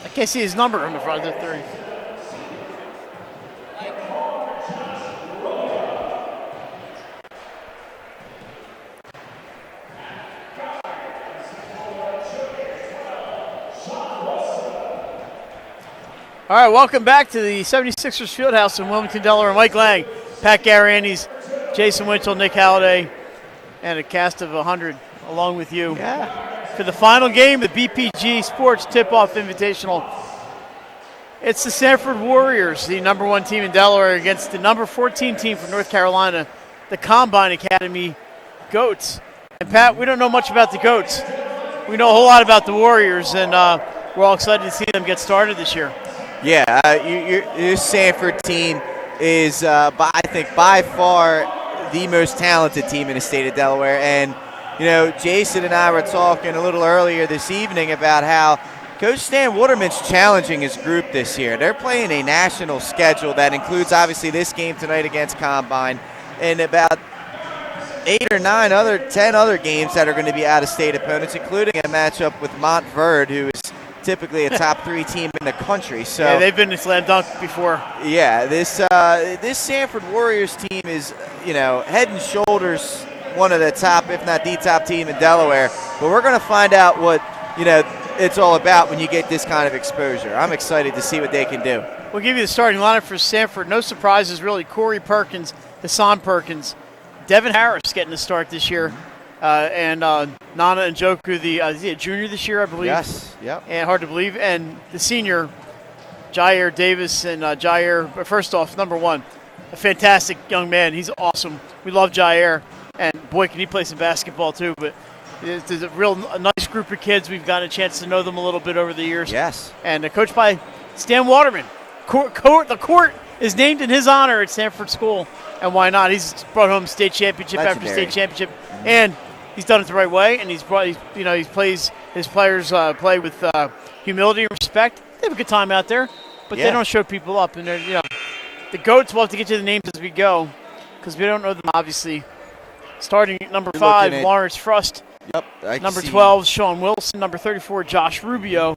I can't see his number on the front of the 30. All right, welcome back to the 76ers Fieldhouse in Wilmington, Delaware. Mike Lang, Pat Garandes, Jason Winchell, Nick Halliday, and a cast of 100 along with you. Yeah. For the final game of the BPG Sports Tip-Off Invitational. It's the Sanford Warriors, the number 1 team in Delaware, against the number 14 team from North Carolina, the Combine Academy Goats. And Pat, we don't know much about the Goats. We know a whole lot about the Warriors, and we're all excited to see them get started this year. Yeah, your Sanford team is, I think, by far the most talented team in the state of Delaware. And, you know, Jason and I were talking a little earlier this evening about how Coach Stan Waterman's challenging his group this year. They're playing a national schedule that includes, obviously, this game tonight against Combine and about 10 other games that are going to be out-of-state opponents, including a matchup with Montverde, who is typically a top 3 team in the country. So yeah, they've been a slam dunk before. Yeah, this Sanford Warriors team is, you know, head and shoulders one of the top, if not the top team in Delaware. But we're going to find out what, you know, it's all about when you get this kind of exposure. I'm excited to see what they can do. We'll give you the starting lineup for Sanford. No surprises, really. Corey Perkins, Hassan Perkins, Devin Harris getting the start this year. And Nana Njoku, is he a junior this year, I believe? Yes, yep. And hard to believe. And the senior, Jair Davis. And Jair, first off, number 1, a fantastic young man. He's awesome. We love Jair. And, boy, can he play some basketball, too. But there's a nice group of kids. We've gotten a chance to know them a little bit over the years. Yes. And coached by Stan Waterman. The court is named in his honor at Sanford School. And why not? He's brought home state championship after state championship. And he's done it the right way, and his players play with humility and respect. They have a good time out there, but they don't show people up. And the Goats, we'll have to get you the names as we go, because we don't know them obviously. Starting at number 5, Lawrence Frust. Yep. Number 12, Sean Wilson. Number 34, Josh Rubio.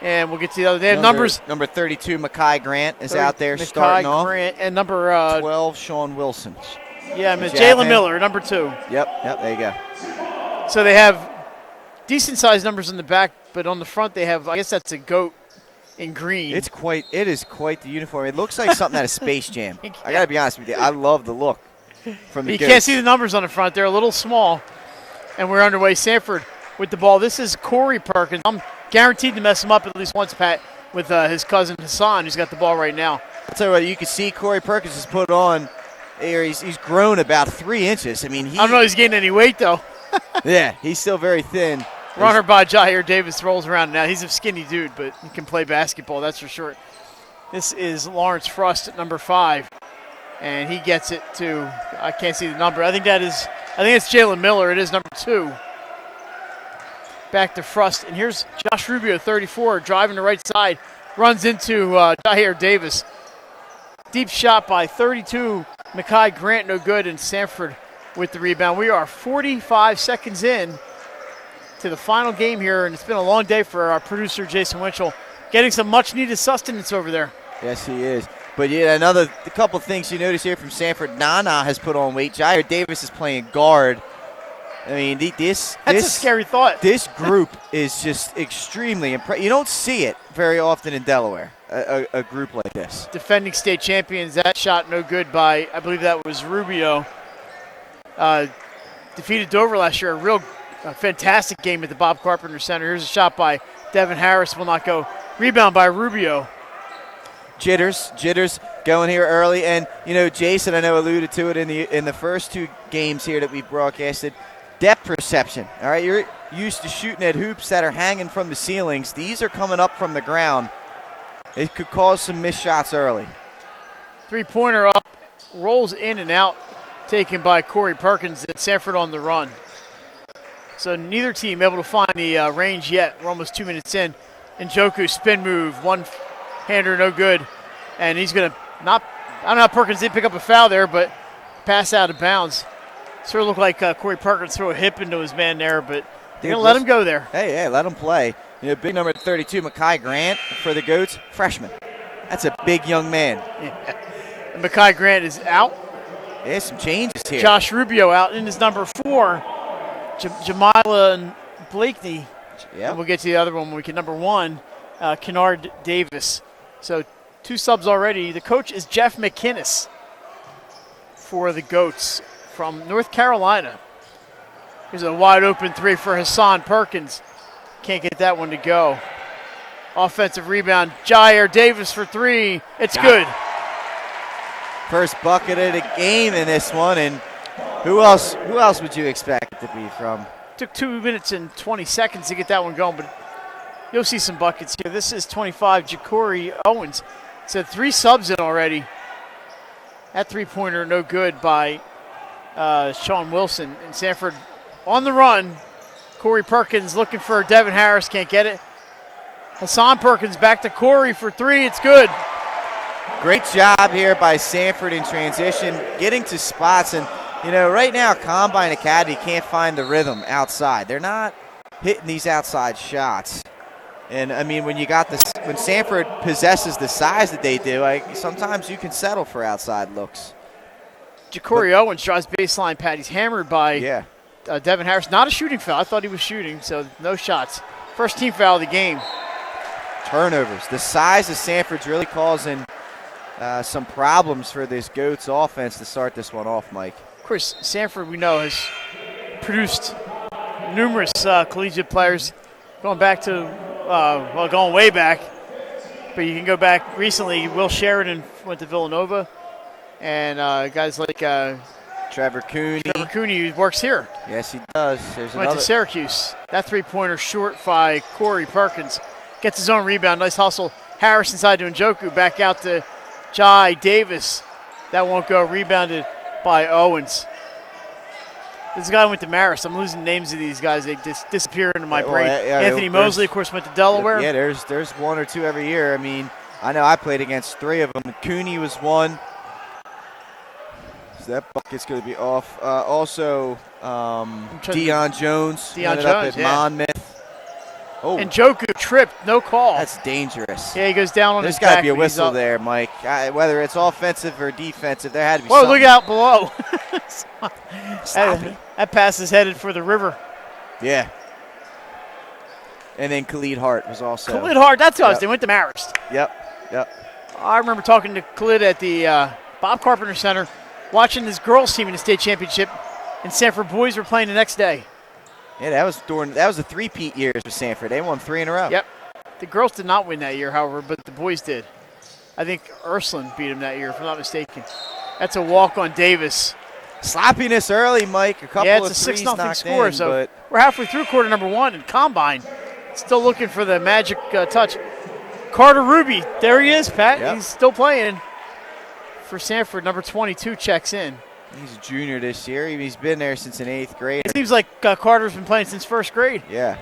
And we'll get to the other. They have numbers. Number 32, Makai Grant is out there starting off. Grant, and number 12, Sean Wilson. Yeah, Jalen Miller, number 2. Yep, there you go. So they have decent-sized numbers in the back, but on the front they have, I guess that's a goat in green. It is quite the uniform. It looks like something out of Space Jam. I got to be honest with you. I love the look from the Goats. You can't see the numbers on the front. They're a little small, and we're underway. Sanford with the ball. This is Corey Perkins. I'm guaranteed to mess him up at least once, Pat, with his cousin Hassan, who's got the ball right now. I'll tell you what, you can see Corey Perkins has put on here. He's grown about 3 inches. I mean, I don't know if he's gaining any weight, though. Yeah, he's still very thin. Runner by Jair Davis rolls around now. He's a skinny dude, but he can play basketball, that's for sure. This is Lawrence Frust at number 5, and he gets it to, I can't see the number. I think it's Jalen Miller. It is number 2. Back to Frust, and here's Josh Rubio, 34, driving the right side, runs into Jair Davis. Deep shot by 32, Makai Grant, no good, and Sanford with the rebound. We are 45 seconds in to the final game here, and it's been a long day for our producer, Jason Winchell, getting some much-needed sustenance over there. Yes, he is. But yeah, a couple things you notice here from Sanford. Nana has put on weight. Jair Davis is playing guard. I mean, that's a scary thought. This group is just extremely impressive. You don't see it very often in Delaware, a group like this. Defending state champions, that shot no good by, I believe that was Rubio. Defeated Dover last year, a fantastic game at the Bob Carpenter Center. Here's a shot by Devin Harris, will not go. Rebound by Rubio. Jitters going here early, and Jason, I know, alluded to it in the first 2 games here that we broadcasted. Depth perception. All right, you're used to shooting at hoops that are hanging from the ceilings. These are coming up from the ground. It could cause some missed shots early. 3-pointer up, rolls in and out, taken by Corey Perkins, and Sanford on the run. So neither team able to find the range yet. We're almost 2 minutes in. Njoku spin move, one-hander, no good. And he's going to I don't know how Perkins did pick up a foul there, but pass out of bounds. Sort of looked like Corey Perkins threw a hip into his man there, but they're going to let him go there. Hey, let him play. big number 32, Makai Grant for the Goats, freshman. That's a big young man. Yeah. And Makai Grant is out. There's some changes here. Josh Rubio out in his number 4. Jamila and Blakeney. Yeah. And we'll get to the other one when we get number 1, Kennard Davis. So 2 subs already. The coach is Jeff McInnes for the Goats from North Carolina. Here's a wide open 3 for Hassan Perkins. Can't get that one to go. Offensive rebound, Jair Davis for 3. It's good. First bucket of the game in this one, and who else would you expect it to be from? Took 2 minutes and 20 seconds to get that one going, but you'll see some buckets here. This is 25, Ja'Cory Owens. So 3 subs in already. That 3-pointer no good by Sean Wilson. And Sanford on the run. Corey Perkins looking for Devin Harris, can't get it. Hassan Perkins back to Corey for 3, it's good. Great job here by Sanford in transition, getting to spots. And, right now Combine Academy can't find the rhythm outside. They're not hitting these outside shots. And, when when Sanford possesses the size that they do, sometimes you can settle for outside looks. Ja'Cory Owens drives baseline pad. He's hammered by Devin Harris. Not a shooting foul. I thought he was shooting, so no shots. First team foul of the game. Turnovers. The size of Sanford's really causing some problems for this Goats offense to start this one off, Mike. Of course, Sanford, we know, has produced numerous collegiate players going back to, going way back. But you can go back recently. Will Sheridan went to Villanova. And guys like Trevor Cooney. Trevor Cooney, who works here. Yes, he does. Went to Syracuse. That 3-pointer short by Corey Perkins. Gets his own rebound. Nice hustle. Harris inside to Njoku. Back out to Jai Davis. That won't go. Rebounded by Owens. This guy went to Marist. I'm losing names of these guys. They just disappear into my brain. Anthony Mosley, of course, went to Delaware. Yeah, there's 1 or 2 every year. I know I played against 3 of them. Cooney was 1. So that bucket's going to be off. Also, Deion Jones ended up at Monmouth. Oh. And Njoku tripped, no call. That's dangerous. Yeah, he goes down on There's his back. There's got to be a whistle there, Mike. Whether it's offensive or defensive, there had to be something. Whoa, look out below. Stop it. That pass is headed for the river. Yeah. And then Khalid Hart was also. Khalid Hart, that's us. They went to Marist. Yep. I remember talking to Khalid at the Bob Carpenter Center, watching this girls team in the state championship, and Sanford boys were playing the next day. Yeah, that was the 3-peat years for Sanford. They won 3 in a row. Yep. The girls did not win that year, however, but the boys did. I think Ursuline beat them that year, if I'm not mistaken. That's a walk on Davis. Sloppiness early, Mike. A couple of threes knocked in. It's a 6-0 score, so we're halfway through quarter number 1, and Combine still looking for the magic touch. Carter Ruby, there he is, Pat. Yep. He's still playing for Sanford. Number 22 checks in. He's a junior this year. He's been there since an 8th grade. It seems like Carter's been playing since 1st grade. Yeah.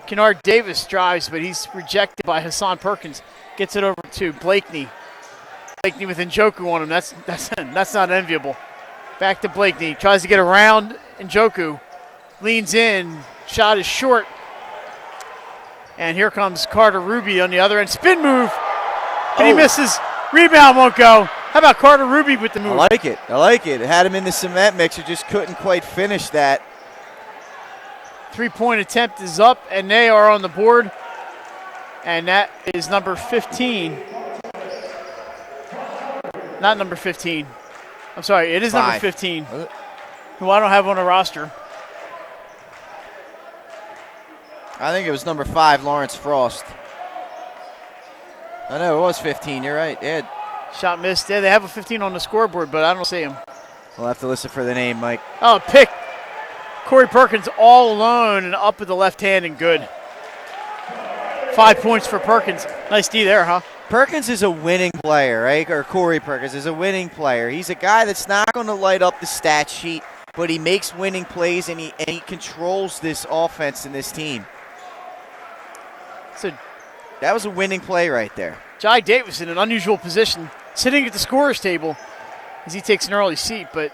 Kennard Davis drives, but he's rejected by Hassan Perkins. Gets it over to Blakeney. Blakeney with Njoku on him. That's not enviable. Back to Blakeney. Tries to get around Njoku. Leans in. Shot is short. And here comes Carter Ruby on the other end. Spin move. And he misses. Rebound won't go. How about Carter Ruby with the move? I like it. It had him in the cement mixer. Just couldn't quite finish that. 3-point attempt is up, and they are on the board. And that is number 15. Not number 15. I'm sorry, it is 5. Number 15, who I don't have on the roster. I think it was number 5, Lawrence Frost. I know, it was 15. You're right. Yeah. Shot missed. Yeah, they have a 15 on the scoreboard, but I don't see him. We'll have to listen for the name, Mike. Oh, pick. Corey Perkins all alone and up with the left hand and good. 5 points for Perkins. Nice D there, huh? Perkins is a winning player, right? Or Corey Perkins is a winning player. He's a guy that's not going to light up the stat sheet, but he makes winning plays and he controls this offense and this team. So that was a winning play right there. Jai Davis in an unusual position, sitting at the scorer's table as he takes an early seat, but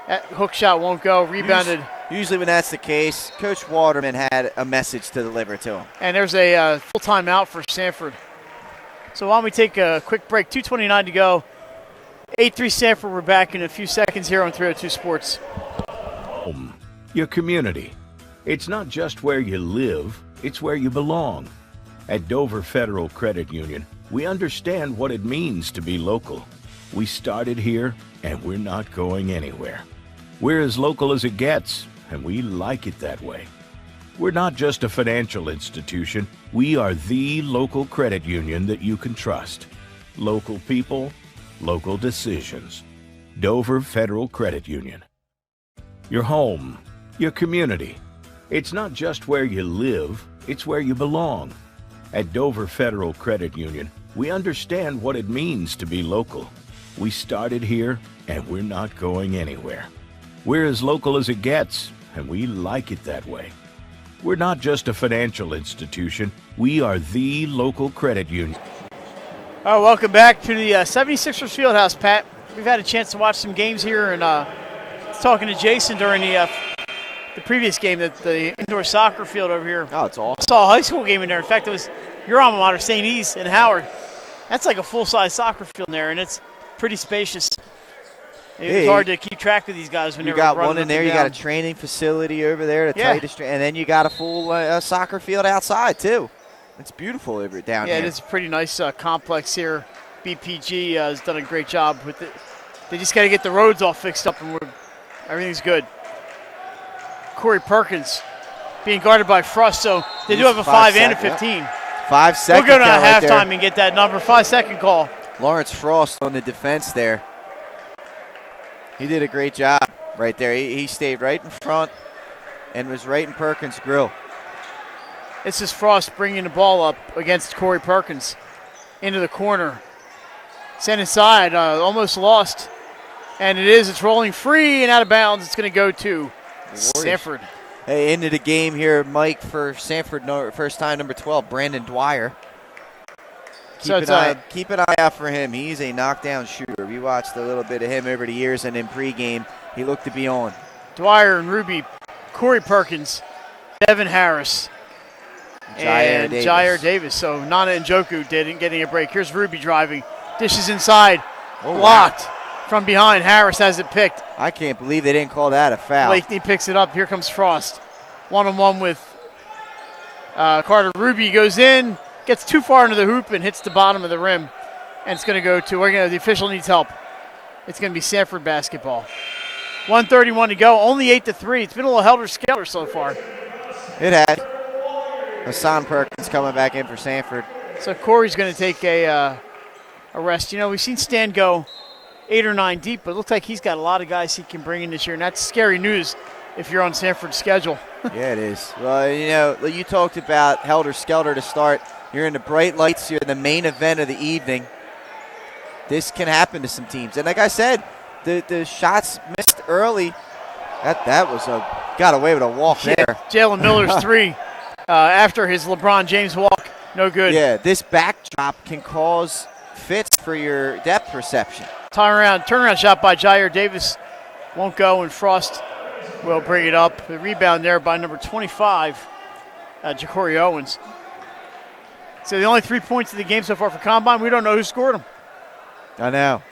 that hook shot won't go. Rebounded usually when that's the case, Coach Waterman had a message to deliver to him. And there's a full timeout for Sanford. So why don't we take a quick break? 2:29 to go. 8-3 Sanford. We're back in a few seconds here on 302 Sports. Your community. It's not just where you live, it's where you belong. At Dover Federal Credit Union, we understand what it means to be local. We started here, and we're not going anywhere. We're as local as it gets, and we like it that way. We're not just a financial institution. We are the local credit union that you can trust. Local people, local decisions. Dover Federal Credit Union. Your home, your community. It's not just where you live, it's where you belong. At Dover Federal Credit Union, we understand what it means to be local. We started here, and we're not going anywhere. We're as local as it gets, and we like it that way. We're not just a financial institution. We are the local credit union. All right, welcome back to the 76ers Fieldhouse, Pat. We've had a chance to watch some games here, and talking to Jason during the previous game at the indoor soccer field over here. Oh, it's awesome. I saw a high school game in there. In fact, it was your alma mater, St. E's in Howard. That's like a full-size soccer field in there, and it's pretty spacious. It's hard to keep track of these guys when you they're got running one in up there. and You down. got a training facility over there, the tightest, and then you got a full soccer field outside too. It's beautiful over down here. Yeah, it is a pretty nice complex here. BPG has done a great job with it. They just got to get the roads all fixed up, and everything's good. Corey Perkins being guarded by Frost, so they do have a 5 and a 15. 5 seconds. We'll go to right halftime and get that number. 5-second call. Lawrence Frost on the defense there. He did a great job right there. He stayed right in front and was right in Perkins' grill. This is Frost bringing the ball up against Corey Perkins into the corner. Sent inside, almost lost. And it's rolling free and out of bounds. It's going to go to Sanford. Hey, into the game here, Mike, for Sanford, first time number 12, Brandon Dwyer. Keep an eye out for him. He's a knockdown shooter. We watched a little bit of him over the years, and in pregame, he looked to be on. Dwyer and Ruby, Corey Perkins, Devin Harris, and Jair Davis. So Nana Njoku getting a break. Here's Ruby driving. Dishes inside. Blocked from behind. Harris has it picked. I can't believe they didn't call that a foul. Blakeney picks it up. Here comes Frost. One-on-one with Carter. Ruby goes in, gets too far into the hoop and hits the bottom of the rim. And it's going to go to, the official needs help. It's going to be Sanford basketball. 1:31 to go. Only 8-3. It's been a little helter-skelter so far. It had. Hassan Perkins coming back in for Sanford. So Corey's going to take a rest. We've seen Stan go 8 or 9 deep, but it looks like he's got a lot of guys he can bring in this year, and that's scary news if you're on Sanford's schedule. Yeah, it is. Well, you talked about helter-skelter to start. You're in the bright lights. You're in the main event of the evening. This can happen to some teams. And like I said, the shots missed early. That was got away with a walk there. Jalen Miller's 3 after his LeBron James walk. No good. Yeah, this backdrop can cause fits for your depth perception. Turnaround shot by Jair Davis won't go, and Frost will bring it up. The rebound there by number 25, Ja'Cory Owens. So the only 3 points of the game so far for Combine, we don't know who scored them. I know.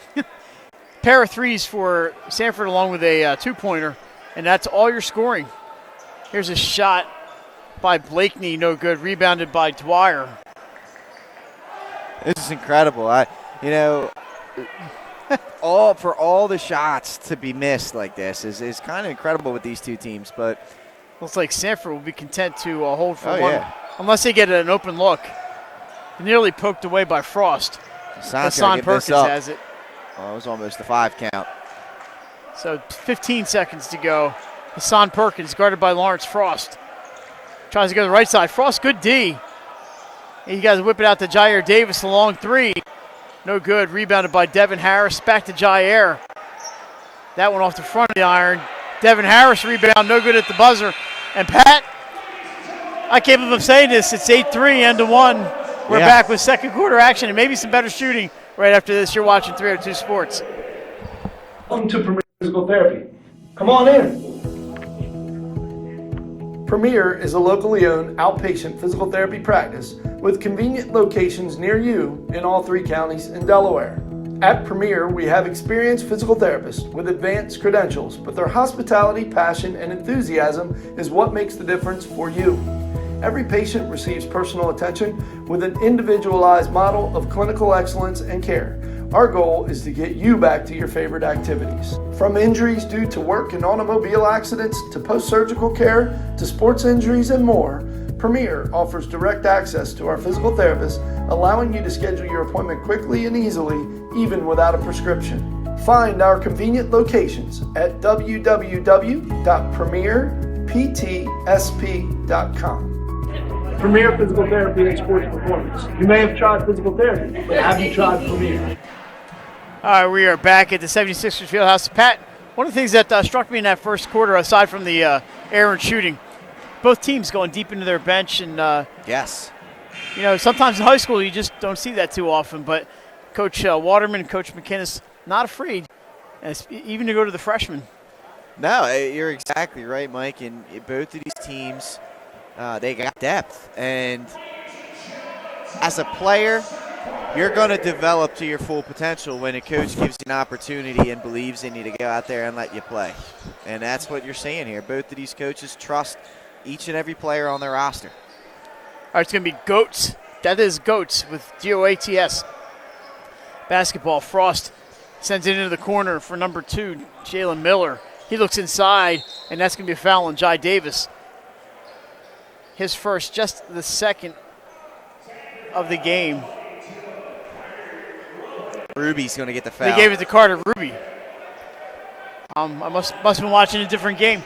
Pair of threes for Sanford along with a two-pointer, and that's all you're scoring. Here's a shot by Blakeney, no good. Rebounded by Dwyer. This is incredible. All the shots to be missed like this is kind of incredible with these two teams. But looks like Sanford will be content to hold for one, yeah. Unless they get an open look. Nearly poked away by Frost. Hassan Perkins has it. Oh, it was almost a 5 count. So 15 seconds to go. Hassan Perkins guarded by Lawrence Frost. Tries to go to the right side. Frost, good D. You guys whip it out to Jair Davis, a long 3. No good. Rebounded by Devin Harris. Back to Jair. That one off the front of the iron. Devin Harris rebound, no good at the buzzer. And Pat, I can't believe I'm saying this. It's 8-3, end of 1. We're back with second quarter action and maybe some better shooting right after this. You're watching 302 Sports. Welcome to Premier Physical Therapy. Come on in. Premier is a locally owned outpatient physical therapy practice with convenient locations near you in all 3 counties in Delaware. At Premier, we have experienced physical therapists with advanced credentials, but their hospitality, passion, and enthusiasm is what makes the difference for you. Every patient receives personal attention with an individualized model of clinical excellence and care. Our goal is to get you back to your favorite activities. From injuries due to work and automobile accidents to post-surgical care to sports injuries and more, Premier offers direct access to our physical therapists, allowing you to schedule your appointment quickly and easily, even without a prescription. Find our convenient locations at www.premierptsp.com. Premier Physical Therapy and Sports Performance. You may have tried physical therapy, but have you tried Premier? All right, we are back at the 76ers Fieldhouse. Pat, one of the things that struck me in that first quarter, aside from the air and shooting, both teams going deep into their bench. And, Yes. you know, sometimes in high school you just don't see that too often. But Coach Waterman and Coach McInnes not afraid, even to go to the freshmen. No, you're exactly right, Mike. And both of these teams, they got depth. And as a player, you're going to develop to your full potential when a coach gives you an opportunity and believes in you to go out there and let you play. And that's what you're seeing here. Both of these coaches trust each and every player on their roster. All right, it's going to be Goats. That is Goats with Goats. Basketball. Frost sends it into the corner for number 2, Jalen Miller. He looks inside, and that's going to be a foul on Jai Davis. His first, just the second of the game. Ruby's going to get the foul. They gave it to Carter Ruby. I must have been watching a different game.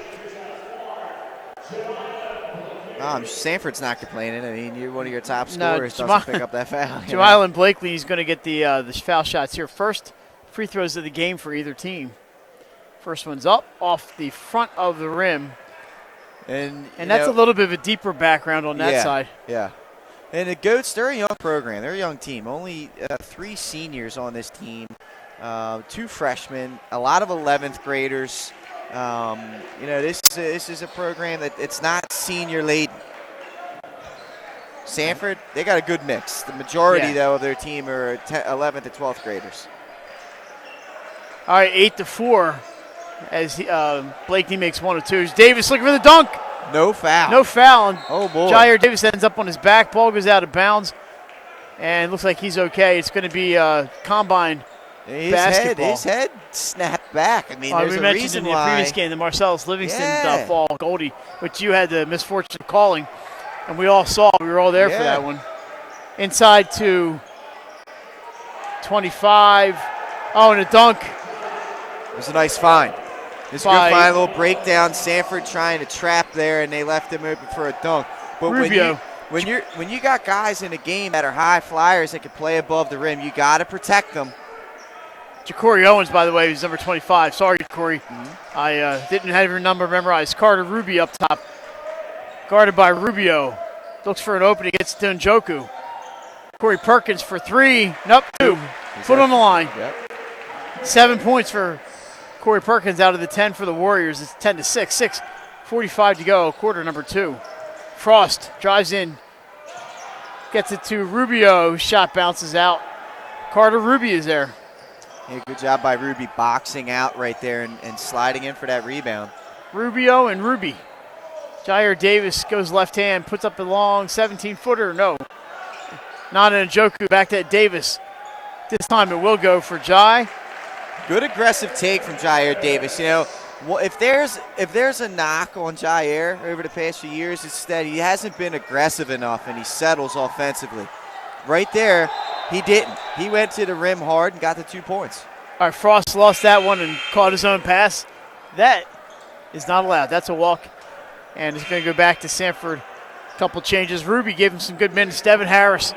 Sanford's not complaining. I mean, you're one of your top scorers. Doesn't pick up that foul. Jamylan Blakely is going to get the foul shots here. First free throws of the game for either team. First one's up off the front of the rim. And that's a little bit of a deeper background on that side. Yeah. And the Goats, they're a young program. They're a young team. Only 3 seniors on this team, 2 freshmen, a lot of 11th graders. This is a program that it's not senior laden. Sanford, they got a good mix. The majority, though, of their team are 11th and 12th graders. All right, 8-4 as Blakely makes 1 of 2. Davis looking for the dunk. No foul. No foul. And oh, boy. Jair Davis ends up on his back. Ball goes out of bounds. And looks like he's okay. It's going to be combine basketball. His head snapped back. I mean, there's we a mentioned reason in the why. previous game the Marcellus Livingston fall Goldie, which you had the misfortune of calling. And we all saw. We were all there for that one. Inside to 25. Oh, and a dunk. It was a nice find. This good find, a little breakdown. Sanford trying to trap there, and they left him open for a dunk. But Rubio. when you got guys in a game that are high flyers that can play above the rim, you got to protect them. Ja'Cory Owens, by the way, who's number 25. Sorry, Corey. I didn't have your number memorized. Carter Ruby up top. Guarded by Rubio. Looks for an opening. Gets to Njoku. Corey Perkins for 3. Nope, 2. Foot on the line. Yep. 7 points for Corey Perkins out of the 10 for the Warriors. It's 10-6. 6:45 to go. Quarter number 2. Frost drives in. Gets it to Rubio. Shot bounces out. Carter Ruby is there. Yeah, good job by Ruby boxing out right there and sliding in for that rebound. Rubio and Ruby. Jair Davis goes left hand, puts up a long 17-footer. No. Not in Njoku. Back to Davis. This time it will go for Jai. Good aggressive take from Jair Davis. You know, if there's a knock on Jair over the past few years, it's that he hasn't been aggressive enough and he settles offensively. Right there, he didn't. He went to the rim hard and got the 2 points. All right, Frost lost that one and caught his own pass. That is not allowed. That's a walk. And it's going to go back to Sanford. A couple changes. Ruby gave him some good minutes. Devin Harris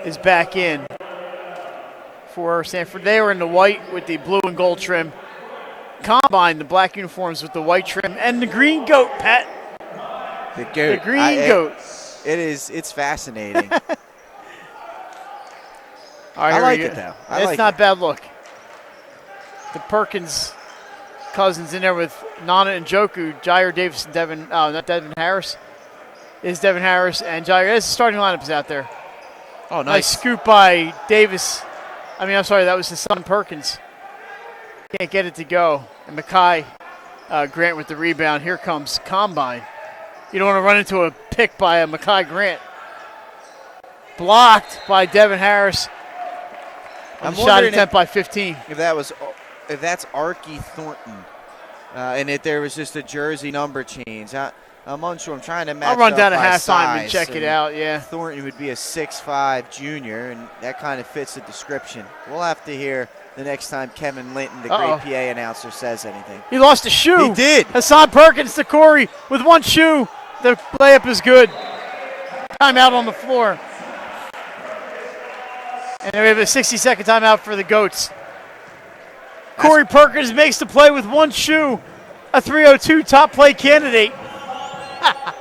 is back in for Sanford. They were in the white with the blue and gold trim. Combine, the black uniforms with the white trim. And the green goat, Pat. The goat. The green goat. It's fascinating. All right, I like it, though. It's not a bad look. The Perkins Cousins in there with Nana and Joku, Jair Davis and not Devin Harris. Is Devin Harris and Jair. This is starting lineups out there. Oh, Nice scoop by Davis. I'm sorry, that was his son Perkins. Can't get it to go. And Mackay Grant with the rebound. Here comes Combine. You don't want to run into a pick by a Mackay Grant. Blocked by Devin Harris. I'm shot attempt by 15. If that's Archie Thornton, and if there was just a jersey number change, I'm unsure. I'm trying to match. I'll run down to by halftime size, and check it out. Yeah. Thornton would be a 6'5" junior, and that kind of fits the description. We'll have to hear the next time Kevin Linton, the great PA announcer, says anything. He lost a shoe. He did. Hassan Perkins to Corey with one shoe. The layup is good. Timeout on the floor. And then we have a 60-second timeout for the Goats. Corey Perkins makes the play with one shoe. A 302 top play candidate.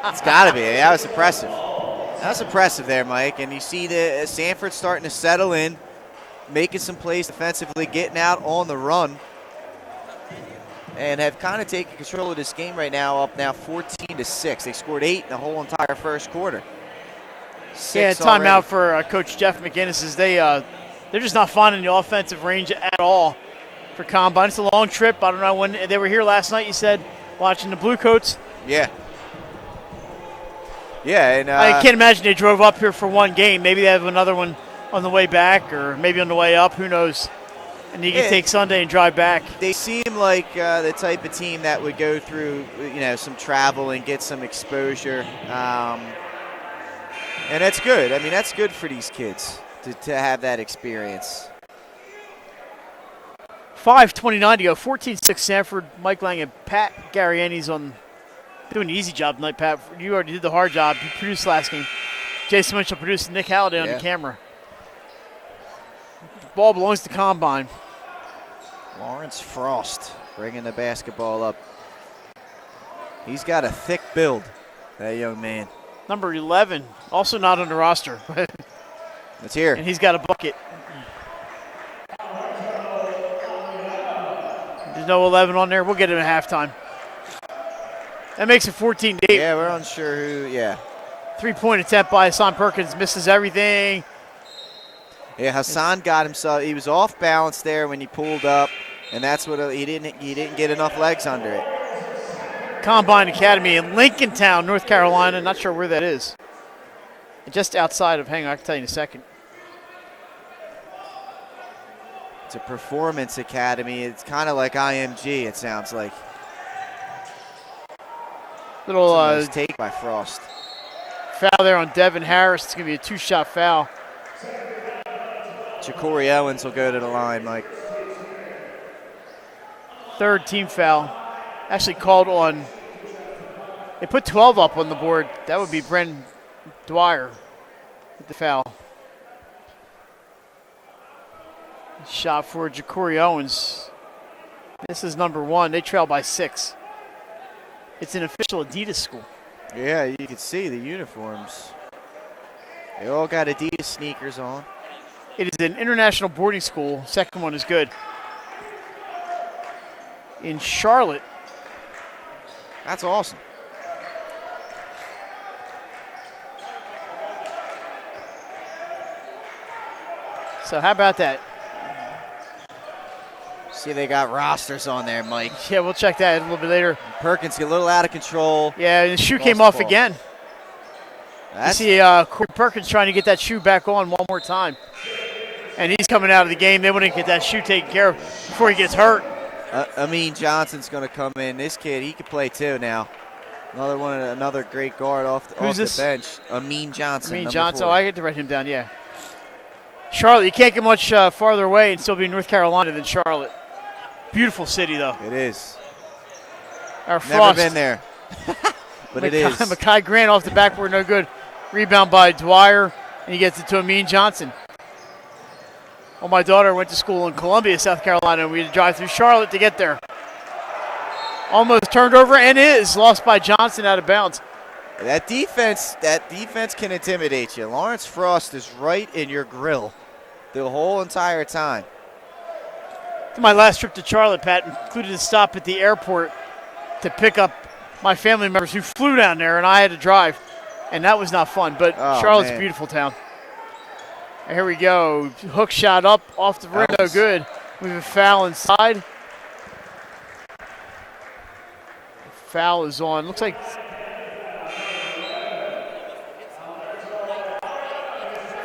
It's got to be. That was impressive. That was impressive there, Mike. And you see the Sanford starting to settle in, making some plays defensively, getting out on the run, and have kind of taken control of this game right now, up now 14-6. They scored 8 in the whole entire first quarter. Timeout for Coach Jeff McGinnis. They're just not finding the offensive range at all for Combine. It's a long trip. I don't know when they were here last night, you said, watching the Bluecoats. Yeah. Yeah, and I can't imagine they drove up here for one game. Maybe they have another one on the way back or maybe on the way up. Who knows? And you can take Sunday and drive back. They seem like the type of team that would go through, some travel and get some exposure. And that's good. I mean, that's good for these kids to have that experience. 5:29 to go. 14-6 Sanford. Mike Lang and Pat Garriani's on doing the easy job tonight, Pat. You already did the hard job. You produced last game. Jason Mitchell produced Nick Halliday on the camera. The ball belongs to Combine. Lawrence Frost bringing the basketball up. He's got a thick build, that young man. Number 11, also not on the roster. Let's hear. And he's got a bucket. There's no 11 on there. We'll get him at halftime. That makes it 14-8. Yeah, we're unsure who, Three-point attempt by Hassan Perkins. Misses everything. Yeah, Hassan got himself. He was off balance there when he pulled up, and that's what he didn't get enough legs under it. Combine Academy in Lincolntown, North Carolina. Not sure where that is. Just outside of, hang on, I can tell you in a second. It's a performance academy. It's kind of like IMG, it sounds like. Little nice take by Frost. Foul there on Devin Harris. It's going to be a two-shot foul. Ja'Cory Owens will go to the line, Mike. Third team foul. Actually called on, they put 12 up on the board. That would be Brendan Dwyer with the foul. Shot for Ja'Cory Owens. This is number 1. They trail by 6. It's an official Adidas school. Yeah, you can see the uniforms. They all got Adidas sneakers on. It is an international boarding school. Second one is good. In Charlotte. That's awesome. So how about that? See, they got rosters on there, Mike. Yeah, we'll check that a little bit later. Perkins get a little out of control. Yeah, the shoe came off again. You see Corey Perkins trying to get that shoe back on one more time. And he's coming out of the game. They want to get that shoe taken care of before he gets hurt. Amin Johnson's going to come in. This kid, he could play too now. Another great guard off the bench. Amin Johnson. Amin Johnson. 4. Oh, I get to write him down, yeah. Charlotte, you can't get much farther away and still be in North Carolina than Charlotte. Beautiful city, though. It is. Our Never Frost. been there. But it is. Mackay Grant off the backboard, no good. Rebound by Dwyer, and he gets it to Amin Johnson. Well, my daughter went to school in Columbia, South Carolina, and we had to drive through Charlotte to get there. Almost turned over and is lost by Johnson out of bounds. That defense can intimidate you. Lawrence Frost is right in your grill the whole entire time. My last trip to Charlotte, Pat, included a stop at the airport to pick up my family members who flew down there, and I had to drive, and that was not fun. But Charlotte's a beautiful town. And here we go. Hook shot up off the rim, no good. We have a foul inside. Foul is on. Looks like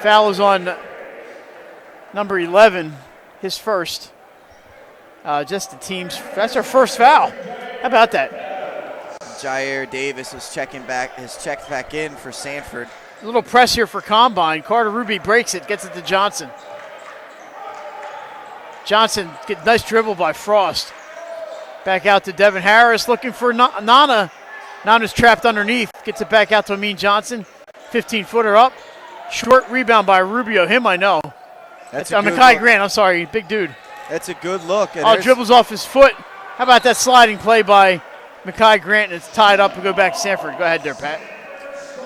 foul is on number 11, his first. Just the team's. That's our first foul. How about that? Jair Davis is checking back. Has checked back in for Sanford. A little press here for Combine. Carter Ruby breaks it, gets it to Johnson. Johnson, get nice dribble by Frost. Back out to Devin Harris, looking for Nana. Nana's trapped underneath. Gets it back out to Amin Johnson. 15-footer up. Short rebound by Rubio. Him I know. That's Mekhi Grant. I'm sorry, big dude. That's a good look. And dribbles off his foot. How about that sliding play by Mekhi Grant? And it's tied up and go back to Sanford. Go ahead there, Pat.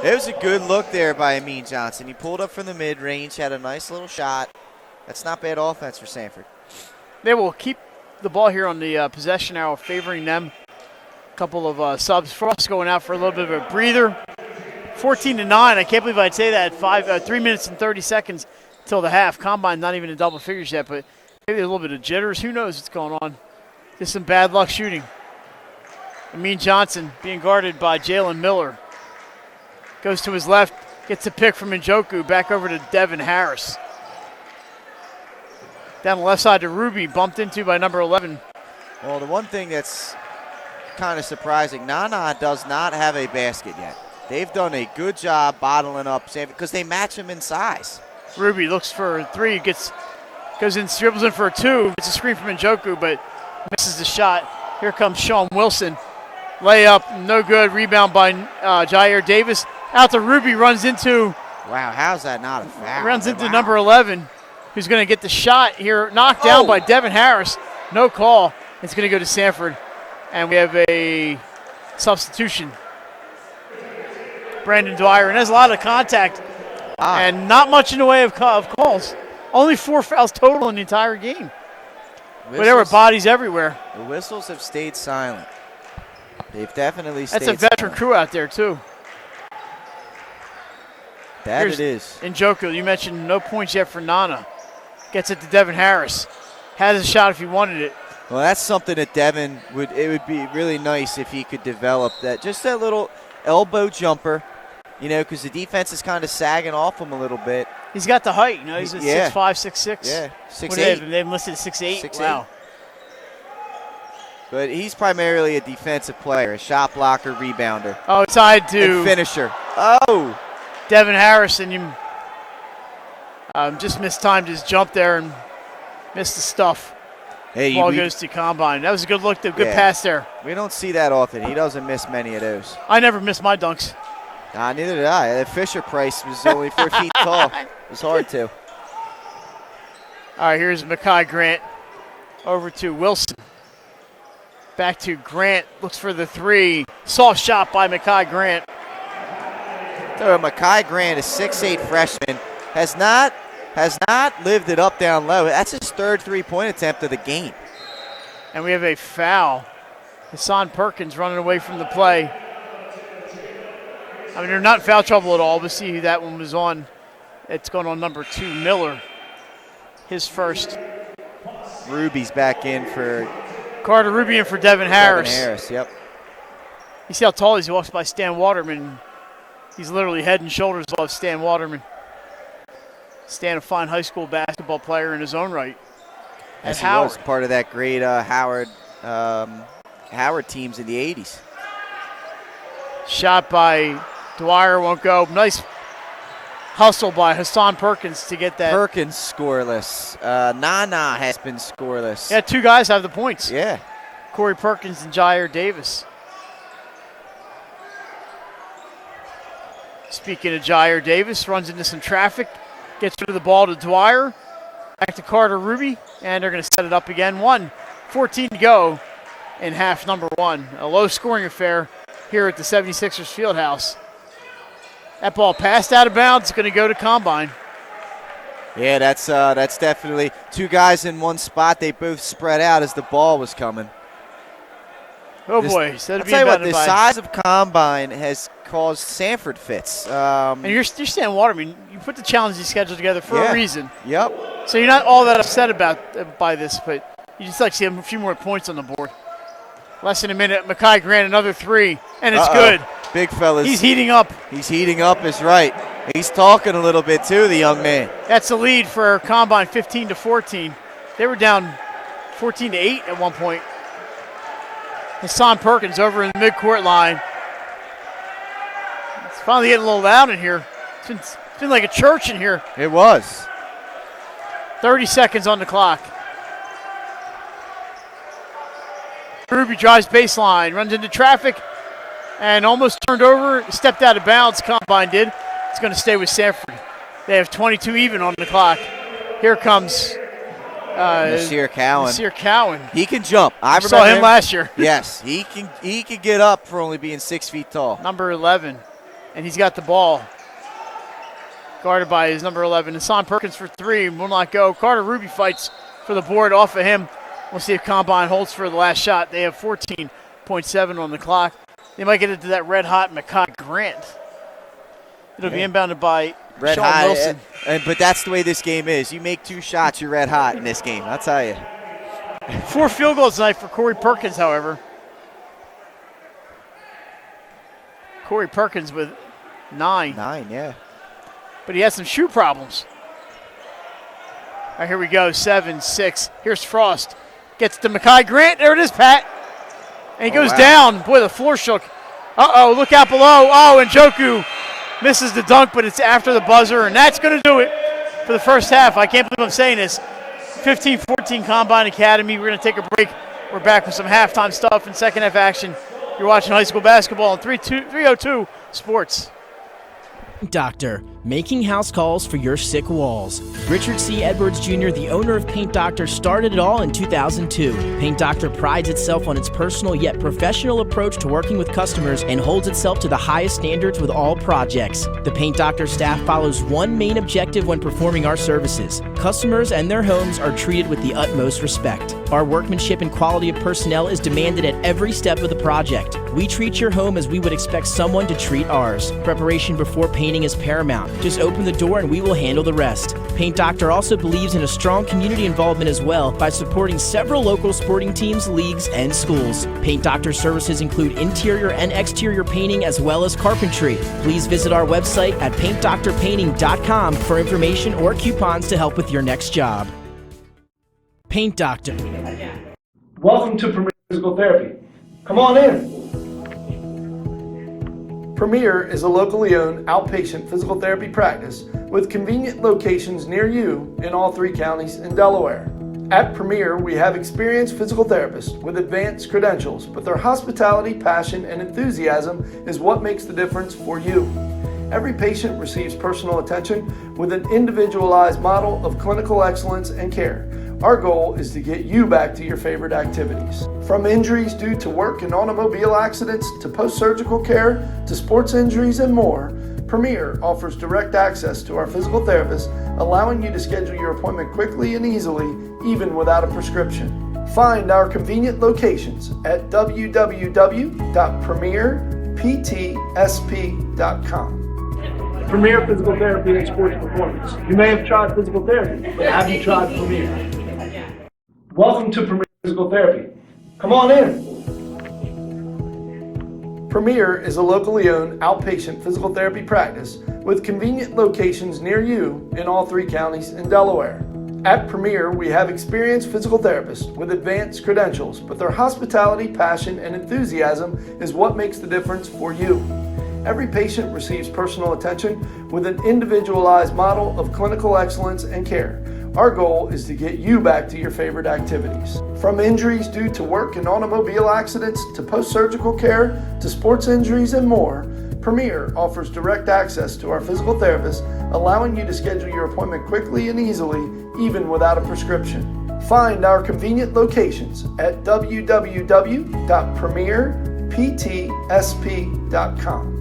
It was a good look there by Amin Johnson. He pulled up from the mid-range, had a nice little shot. That's not bad offense for Sanford. They will keep the ball here on the possession arrow, favoring them. A couple of subs. Frost going out for a little bit of a breather. 14-9. I can't believe I'd say that. 3 minutes and 30 seconds till the half. Combine not even in double figures yet, but maybe a little bit of jitters. Who knows what's going on? Just some bad luck shooting. Amin Johnson being guarded by Jalen Miller. Goes to his left, gets a pick from Njoku, back over to Devin Harris. Down the left side to Ruby, bumped into by number 11. Well, the one thing that's kind of surprising, Nana does not have a basket yet. They've done a good job bottling up Sanford because they match him in size. Ruby looks for a three, goes in, dribbles in for a two. It's a screen from Njoku, but misses the shot. Here comes Sean Wilson. Layup, no good. Rebound by Jair Davis. Out to Ruby, runs into. Wow, how's that not a foul? Runs into number 11, who's going to get the shot here. Knocked down by Devin Harris. No call. It's going to go to Sanford. And we have a substitution. Brandon Dwyer. And there's a lot of contact. And not much in the way of calls. Only 4 fouls total in the entire game. But there were bodies everywhere. The whistles have stayed silent. They've definitely stayed silent. That's a veteran crew out there, too. It is. Njoku, you mentioned no points yet for Nana. Gets it to Devin Harris. Has a shot if he wanted it. Well, that's something that Devin it would be really nice if he could develop that. Just that little elbow jumper, because the defense is kind of sagging off him a little bit. He's got the height. He's at 6'5", 6'6". Yeah, 6'8". They've listed 6'8". 6'8". Wow. But he's primarily a defensive player, a shot blocker, rebounder. Oh, tied to. And finisher. Oh. Devin Harris, and you just mistimed his jump there and missed the stuff. Hey, ball goes to Combine. That was a good look, good pass there. We don't see that often. He doesn't miss many of those. I never miss my dunks. Neither did I. That Fisher Price was only 4 feet tall. It was hard to. All right, here's Mekhi Grant over to Wilson. Back to Grant. Looks for the three. Soft shot by Mekhi Grant. So Mekhi Grant, a 6'8" freshman, has not lived it up down low. That's his third three-point attempt of the game. And we have a foul. Hassan Perkins running away from the play. I mean, they're not in foul trouble at all, but see who that one was on. It's going on number 2, Miller. His first. Ruby's back in for Carter Ruby in for Devin Harris. Devin Harris, yep. You see how tall he is? He walks by Stan Waterman. He's literally head and shoulders above Stan Waterman. Stan, a fine high school basketball player in his own right. As he was part of that great Howard teams in the 80s. Shot by Dwyer, won't go. Nice hustle by Hassan Perkins to get that. Perkins scoreless. Nana has been scoreless. Yeah, 2 guys have the points. Yeah. Corey Perkins and Jair Davis. Speaking of Jair Davis, runs into some traffic, gets rid of the ball to Dwyer, back to Carter Ruby, and they're going to set it up again. 1:14 to go in half number 1. A low-scoring affair here at the 76ers Fieldhouse. That ball passed out of bounds. It's going to go to Combine. Yeah, that's definitely two guys in one spot. They both spread out as the ball was coming. Oh boy! I'll tell you what, the size of combine has caused Sanford fits. And you're Stan Waterman. You put the challenging schedule together for a reason. Yep. So you're not all that upset by this, but you just like to see a few more points on the board. Less than a minute. Mackay Grant another three, and it's good. Big fellas. He's heating up. He's heating up is right. He's talking a little bit too, the young man. That's the lead for Combine, 15-14. They were down 14-8 at one point. Hassan Perkins over in the midcourt line. It's finally getting a little loud in here. It's been like a church in here. It was. 30 seconds on the clock. Ruby drives baseline, runs into traffic, and almost turned over, stepped out of bounds, Combine did. It's going to stay with Sanford. They have 22 even on the clock. Here comes Nasir Cowan. Nasir Cowan. He can jump. I saw him last year. Yes, he can get up for only being 6 feet tall. Number 11, and he's got the ball. Guarded by his number 11. Hassan Perkins for three, will not go. Carter Ruby fights for the board off of him. We'll see if Combine holds for the last shot. They have 14.7 on the clock. They might get into that red-hot Mackay Grant. It'll be inbounded by red Sean hot, Wilson. But that's the way this game is. You make two shots, you're red hot in this game, I'll tell you. 4 field goals tonight for Corey Perkins, however. Corey Perkins with 9. 9, yeah. But he has some shoe problems. All right, here we go, 7-6. Here's Frost. Gets to Mackay Grant. There it is, Pat. And he goes down. Boy, the floor shook. Uh-oh, look out below. Oh, and Njoku misses the dunk, but it's after the buzzer, and that's going to do it for the first half. I can't believe I'm saying this. 15-14 Combine Academy. We're going to take a break. We're back with some halftime stuff and second half action. You're watching high school basketball on 302 Sports. Doctor, making house calls for your sick walls. Richard C. Edwards Jr., the owner of Paint Doctor, started it all in 2002. Paint Doctor prides itself on its personal yet professional approach to working with customers and holds itself to the highest standards with all projects. The Paint Doctor staff follows one main objective when performing our services. Customers and their homes are treated with the utmost respect. Our workmanship and quality of personnel is demanded at every step of the project. We treat your home as we would expect someone to treat ours. Preparation before painting is paramount. Just open the door and we will handle the rest. Paint Doctor also believes in a strong community involvement as well by supporting several local sporting teams, leagues, and schools. Paint Doctor services include interior and exterior painting as well as carpentry. Please visit our website at paintdoctorpainting.com for information or coupons to help with your next job. Paint Doctor. Welcome to Premier Physical Therapy. Come on in. Premier is a locally owned outpatient physical therapy practice with convenient locations near you in all 3 counties in Delaware. At Premier, we have experienced physical therapists with advanced credentials, but their hospitality, passion, and enthusiasm is what makes the difference for you. Every patient receives personal attention with an individualized model of clinical excellence and care. Our goal is to get you back to your favorite activities. From injuries due to work and automobile accidents to post-surgical care to sports injuries and more, Premier offers direct access to our physical therapists, allowing you to schedule your appointment quickly and easily, even without a prescription. Find our convenient locations at www.premierptsp.com. Premier Physical Therapy and Sports Performance. You may have tried physical therapy, but have you tried Premier? Welcome to Premier Physical Therapy. Come on in. Premier is a locally owned outpatient physical therapy practice with convenient locations near you in all 3 counties in Delaware. At Premier, we have experienced physical therapists with advanced credentials, but their hospitality, passion, and enthusiasm is what makes the difference for you. Every patient receives personal attention with an individualized model of clinical excellence and care. Our goal is to get you back to your favorite activities. From injuries due to work and automobile accidents to post-surgical care to sports injuries and more, Premier offers direct access to our physical therapists, allowing you to schedule your appointment quickly and easily, even without a prescription. Find our convenient locations at www.premierptsp.com.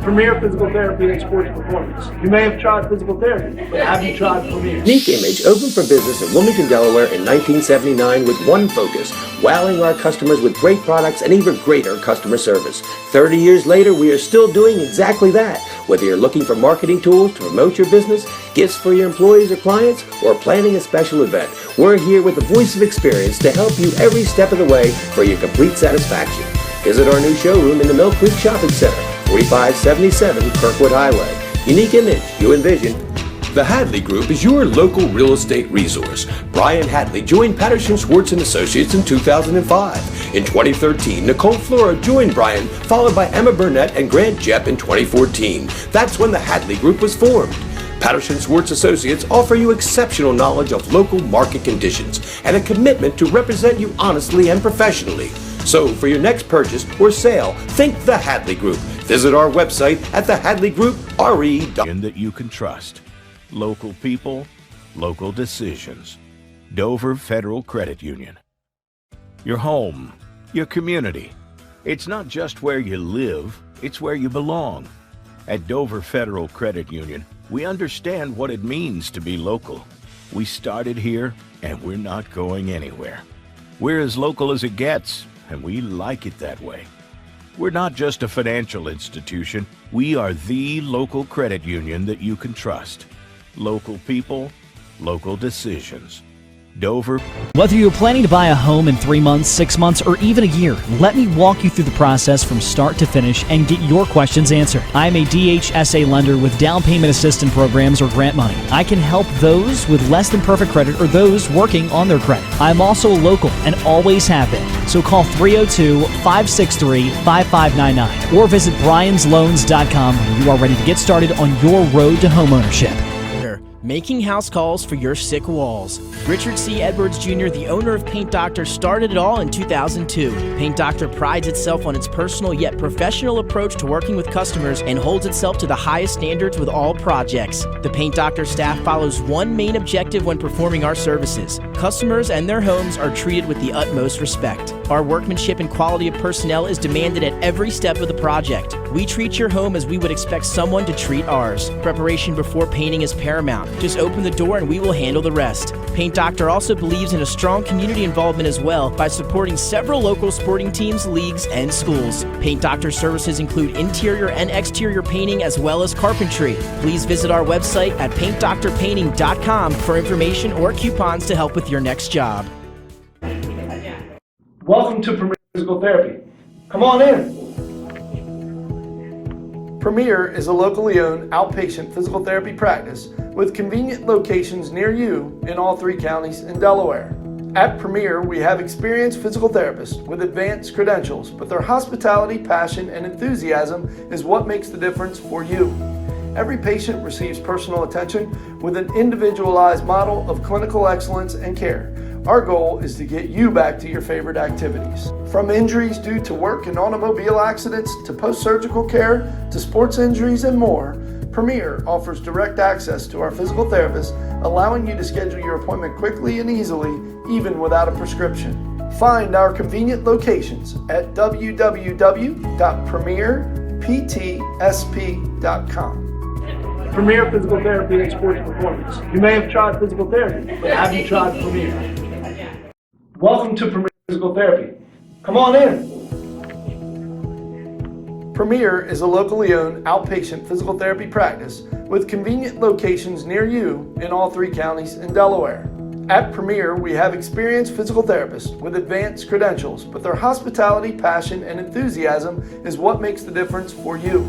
Premier Physical Therapy and Sports Performance. You may have tried physical therapy, but have you tried Premier? Unique Image opened for business in Wilmington, Delaware in 1979 with one focus, wowing our customers with great products and even greater customer service. 30 years later, we are still doing exactly that. Whether you're looking for marketing tools to promote your business, gifts for your employees or clients, or planning a special event, we're here with the voice of experience to help you every step of the way for your complete satisfaction. Visit our new showroom in the Mill Creek Shopping Center, 4577 Kirkwood Highway. Unique Image, you envision. The Hadley Group is your local real estate resource. Brian Hadley joined Patterson Schwartz & Associates in 2005. In 2013, Nicole Flora joined Brian, followed by Emma Burnett and Grant Jepp in 2014. That's when the Hadley Group was formed. Patterson Schwartz Associates offer you exceptional knowledge of local market conditions and a commitment to represent you honestly and professionally. So for your next purchase or sale, think the Hadley Group. Visit our website at thehadleygroup.re. That you can trust. Local people, local decisions. Dover Federal Credit Union. Your home, your community. It's not just where you live, it's where you belong. At Dover Federal Credit Union, we understand what it means to be local. We started here, and we're not going anywhere. We're as local as it gets, and we like it that way. We're not just a financial institution. We are the local credit union that you can trust. Local people, local decisions. Dover. Whether you're planning to buy a home in 3 months, 6 months, or even a year, let me walk you through the process from start to finish and get your questions answered. I am a DHSA lender with down payment assistance programs or grant money. I can help those with less than perfect credit or those working on their credit. I'm also local and always have been. So call 302-563-5599 or visit briansloans.com when you are ready to get started on your road to homeownership. Making house calls for your sick walls. Richard C. Edwards Jr., the owner of Paint Doctor, started it all in 2002. Paint Doctor prides itself on its personal yet professional approach to working with customers and holds itself to the highest standards with all projects. The Paint Doctor staff follows one main objective when performing our services. Customers and their homes are treated with the utmost respect. Our workmanship and quality of personnel is demanded at every step of the project. We treat your home as we would expect someone to treat ours. Preparation before painting is paramount. Just open the door and we will handle the rest. Paint Doctor also believes in a strong community involvement as well by supporting several local sporting teams, leagues, and schools. Paint Doctor services include interior and exterior painting as well as carpentry. Please visit our website at paintdoctorpainting.com for information or coupons to help with your next job. Welcome to Premier Physical Therapy. Come on in. Premier is a locally owned outpatient physical therapy practice with convenient locations near you in all 3 counties in Delaware. At Premier, we have experienced physical therapists with advanced credentials, but their hospitality, passion, and enthusiasm is what makes the difference for you. Every patient receives personal attention with an individualized model of clinical excellence and care. Our goal is to get you back to your favorite activities. From injuries due to work and automobile accidents to post-surgical care to sports injuries and more, Premier offers direct access to our physical therapists, allowing you to schedule your appointment quickly and easily, even without a prescription. Find our convenient locations at www.premierptsp.com. Premier Physical Therapy and Sports Performance. You may have tried physical therapy, but have you tried Premier? Welcome to Premier Physical Therapy. Come on in. Premier is a locally owned outpatient physical therapy practice with convenient locations near you in all 3 counties in Delaware. At Premier, we have experienced physical therapists with advanced credentials, but their hospitality, passion, and enthusiasm is what makes the difference for you.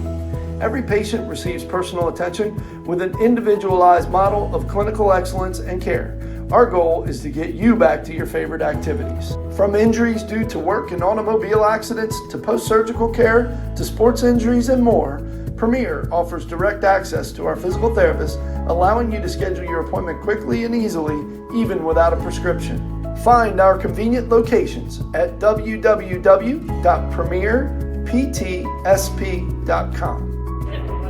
Every patient receives personal attention with an individualized model of clinical excellence and care. Our goal is to get you back to your favorite activities. From injuries due to work and automobile accidents to post-surgical care to sports injuries and more, Premier offers direct access to our physical therapists, allowing you to schedule your appointment quickly and easily, even without a prescription. Find our convenient locations at www.premierptsp.com.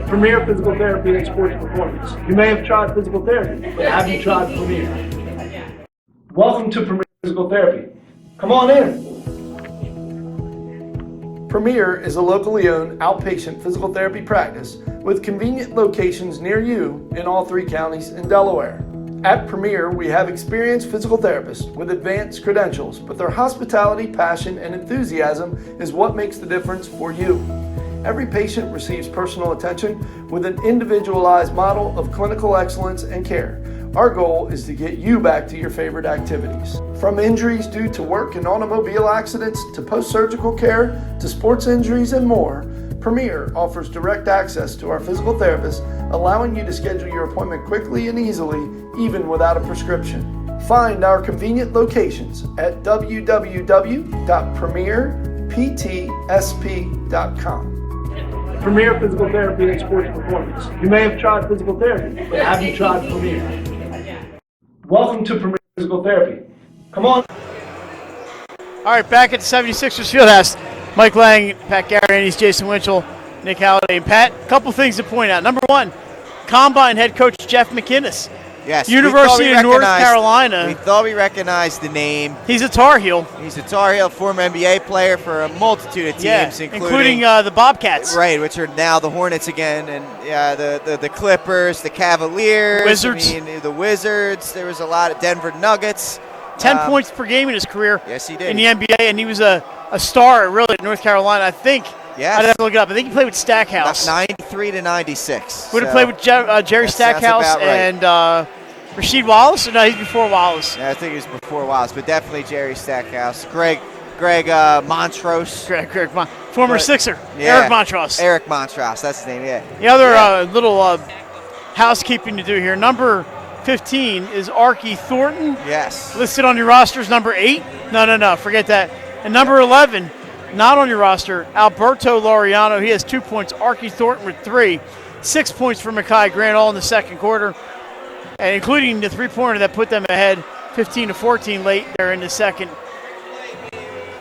Premier Physical Therapy and Sports Performance. You may have tried physical therapy, but have you tried Premier? Welcome to Premier Physical Therapy. Come on in. Premier is a locally owned outpatient physical therapy practice with convenient locations near you in all 3 counties in Delaware. At Premier, we have experienced physical therapists with advanced credentials, but their hospitality, passion, and enthusiasm is what makes the difference for you. Every patient receives personal attention with an individualized model of clinical excellence and care. Our goal is to get you back to your favorite activities. From injuries due to work and automobile accidents to post-surgical care to sports injuries and more, Premier offers direct access to our physical therapists, allowing you to schedule your appointment quickly and easily, even without a prescription. Find our convenient locations at www.premierptsp.com. Premier Physical Therapy and Sports Performance. You may have tried physical therapy, but have you tried Premier? Welcome to Premier Physical Therapy. Come on. All right, back at the 76ers Fieldhouse. Mike Lang, Pat Garrianis, Jason Winchell, Nick Halliday, and Pat. A couple things to point out. Number one, Combine head coach Jeff McInnes. Yes. University of North Carolina. We thought we recognized the name. He's a Tar Heel. He's a Tar Heel, former NBA player for a multitude of teams, including the Bobcats. Right, which are now the Hornets again, and the Clippers, the Cavaliers. Wizards. I mean, the Wizards. There was a lot of Denver Nuggets. 10 points per game in his career. Yes, he did. In the NBA, and he was a star, really, at North Carolina. I think. Yes. I'd have to look it up. I think he played with Stackhouse. 93 to 96. Would have played with Jerry Stackhouse and Rasheed Wallace? Or no, he's before Wallace. Yeah, I think he was before Wallace, but definitely Jerry Stackhouse. Greg Montrose. Former Sixer. Yeah. Eric Montrose. Eric Montrose, that's his name, yeah. The other little housekeeping to do here. Number 15 is Archie Thornton. Yes. Listed on your roster is number 8. No, forget that. And number 11, not on your roster, Alberto Laureano. He has 2 points. Archie Thornton with 3. 6 points for Mekhi Grant, all in the second quarter, and including the three-pointer that put them ahead 15-14 late there in the second.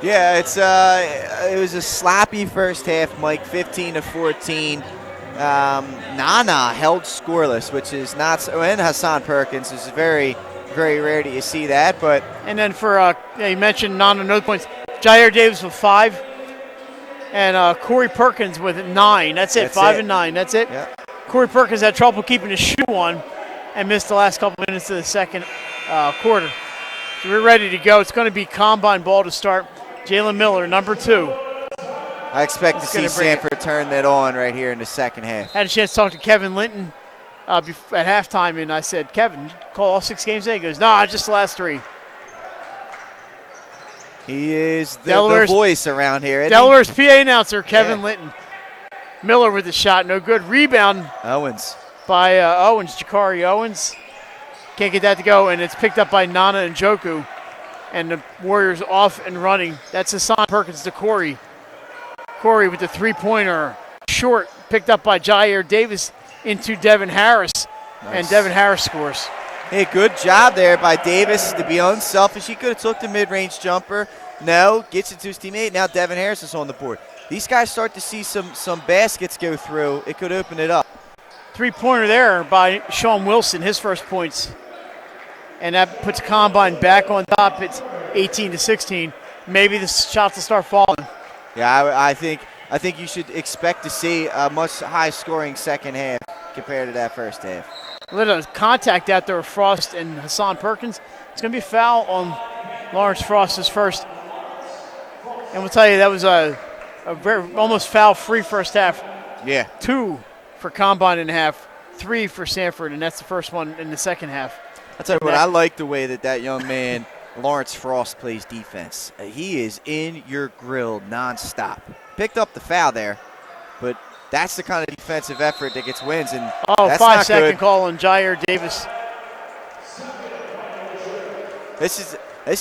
Yeah, it was a sloppy first half, Mike, 15-14. Nana held scoreless, which is not so, and Hassan Perkins is very, very rare that you see that. But and then for you mentioned Nana, no points. Jair Davis with 5, and Corey Perkins with 9. That's it. 5 and 9. That's it. Yeah. Corey Perkins had trouble keeping his shoe on and missed the last couple minutes of the second quarter. So we're ready to go. It's going to be Combine ball to start. Jalen Miller, number 2. I expect to see Sanford turn that on right here in the second half. Had a chance to talk to Kevin Linton at halftime, and I said, Kevin, call all 6 games today? He goes, no, just the last 3. He is the voice around here. Delaware's PA announcer, Kevin Linton. Miller with the shot, no good. Rebound. Owens. By Jakari Owens. Can't get that to go, and it's picked up by Nana and Njoku. And the Warriors off and running. That's Hassan Perkins to Corey. Corey with the three-pointer. Short, picked up by Jair Davis into Devin Harris. Nice. And Devin Harris scores. Hey, good job there by Davis to be unselfish. He could have took the mid-range jumper. No, gets it to his teammate. Now Devin Harris is on the board. These guys start to see some baskets go through. It could open it up. Three-pointer there by Sean Wilson, his first points. And that puts Combine back on top. It's 18-16. Maybe the shots will start falling. Yeah, I think you should expect to see a much high-scoring second half compared to that first half. A little contact out there with Frost and Hassan Perkins. It's going to be a foul on Lawrence Frost's first. And we'll tell you, that was a very almost foul-free first half. Yeah. 2 for Combine in half, 3 for Sanford, and that's the first one in the second half. I'll tell you what, I like the way that young man, Lawrence Frost, plays defense. He is in your grill nonstop. Picked up the foul there, but that's the kind of defensive effort that gets wins. And that's 5-second call on Jair Davis. This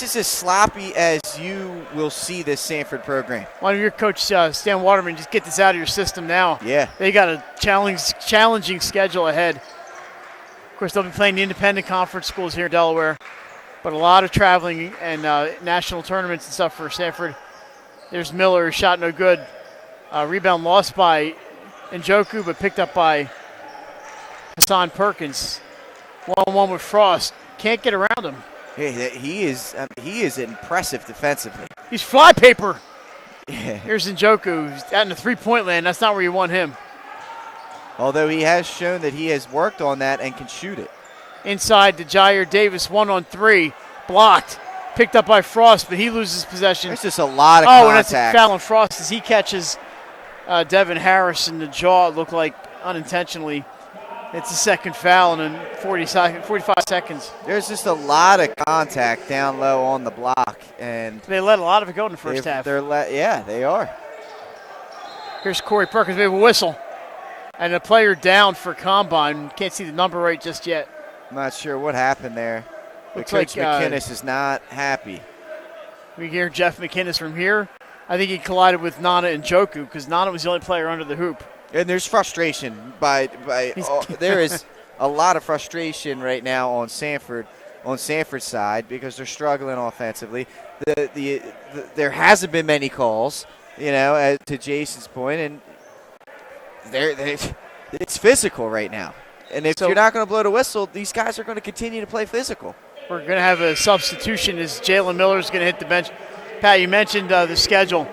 is as sloppy as you will see this Sanford program. Why don't your coach, Stan Waterman, just get this out of your system now? Yeah. They got a challenging schedule ahead. Of course, they'll be playing the independent conference schools here in Delaware, but a lot of traveling and national tournaments and stuff for Sanford. There's Miller, shot no good. Rebound lost by Njoku, but picked up by Hassan Perkins. 1-on-1 with Frost. Can't get around him. Yeah, he is impressive defensively. He's flypaper. Here's Njoku, who's out in the three-point land. That's not where you want him. Although he has shown that he has worked on that and can shoot it. Inside to Jair Davis, 1-on-3, blocked. Picked up by Frost, but he loses possession. There's just a lot of contact. And that's a foul on Frost as he catches Devin Harris in the jaw. It looked like unintentionally. It's the second foul in 45 seconds. There's just a lot of contact down low on the block, and they let a lot of it go in the first half. Yeah, they are. Here's Corey Perkins. We have a whistle. And a player down for Combine. Can't see the number right just yet. I'm not sure what happened there. But Coach McInnes is not happy. We hear Jeff McInnes from here. I think he collided with Nana Njoku because Nana was the only player under the hoop. And there's frustration there is a lot of frustration right now on Sanford's side because they're struggling offensively. There hasn't been many calls, to Jason's point, and it's physical right now. And if you're not going to blow the whistle, these guys are going to continue to play physical. We're going to have a substitution as Jalen Miller is going to hit the bench. Pat, you mentioned the schedule.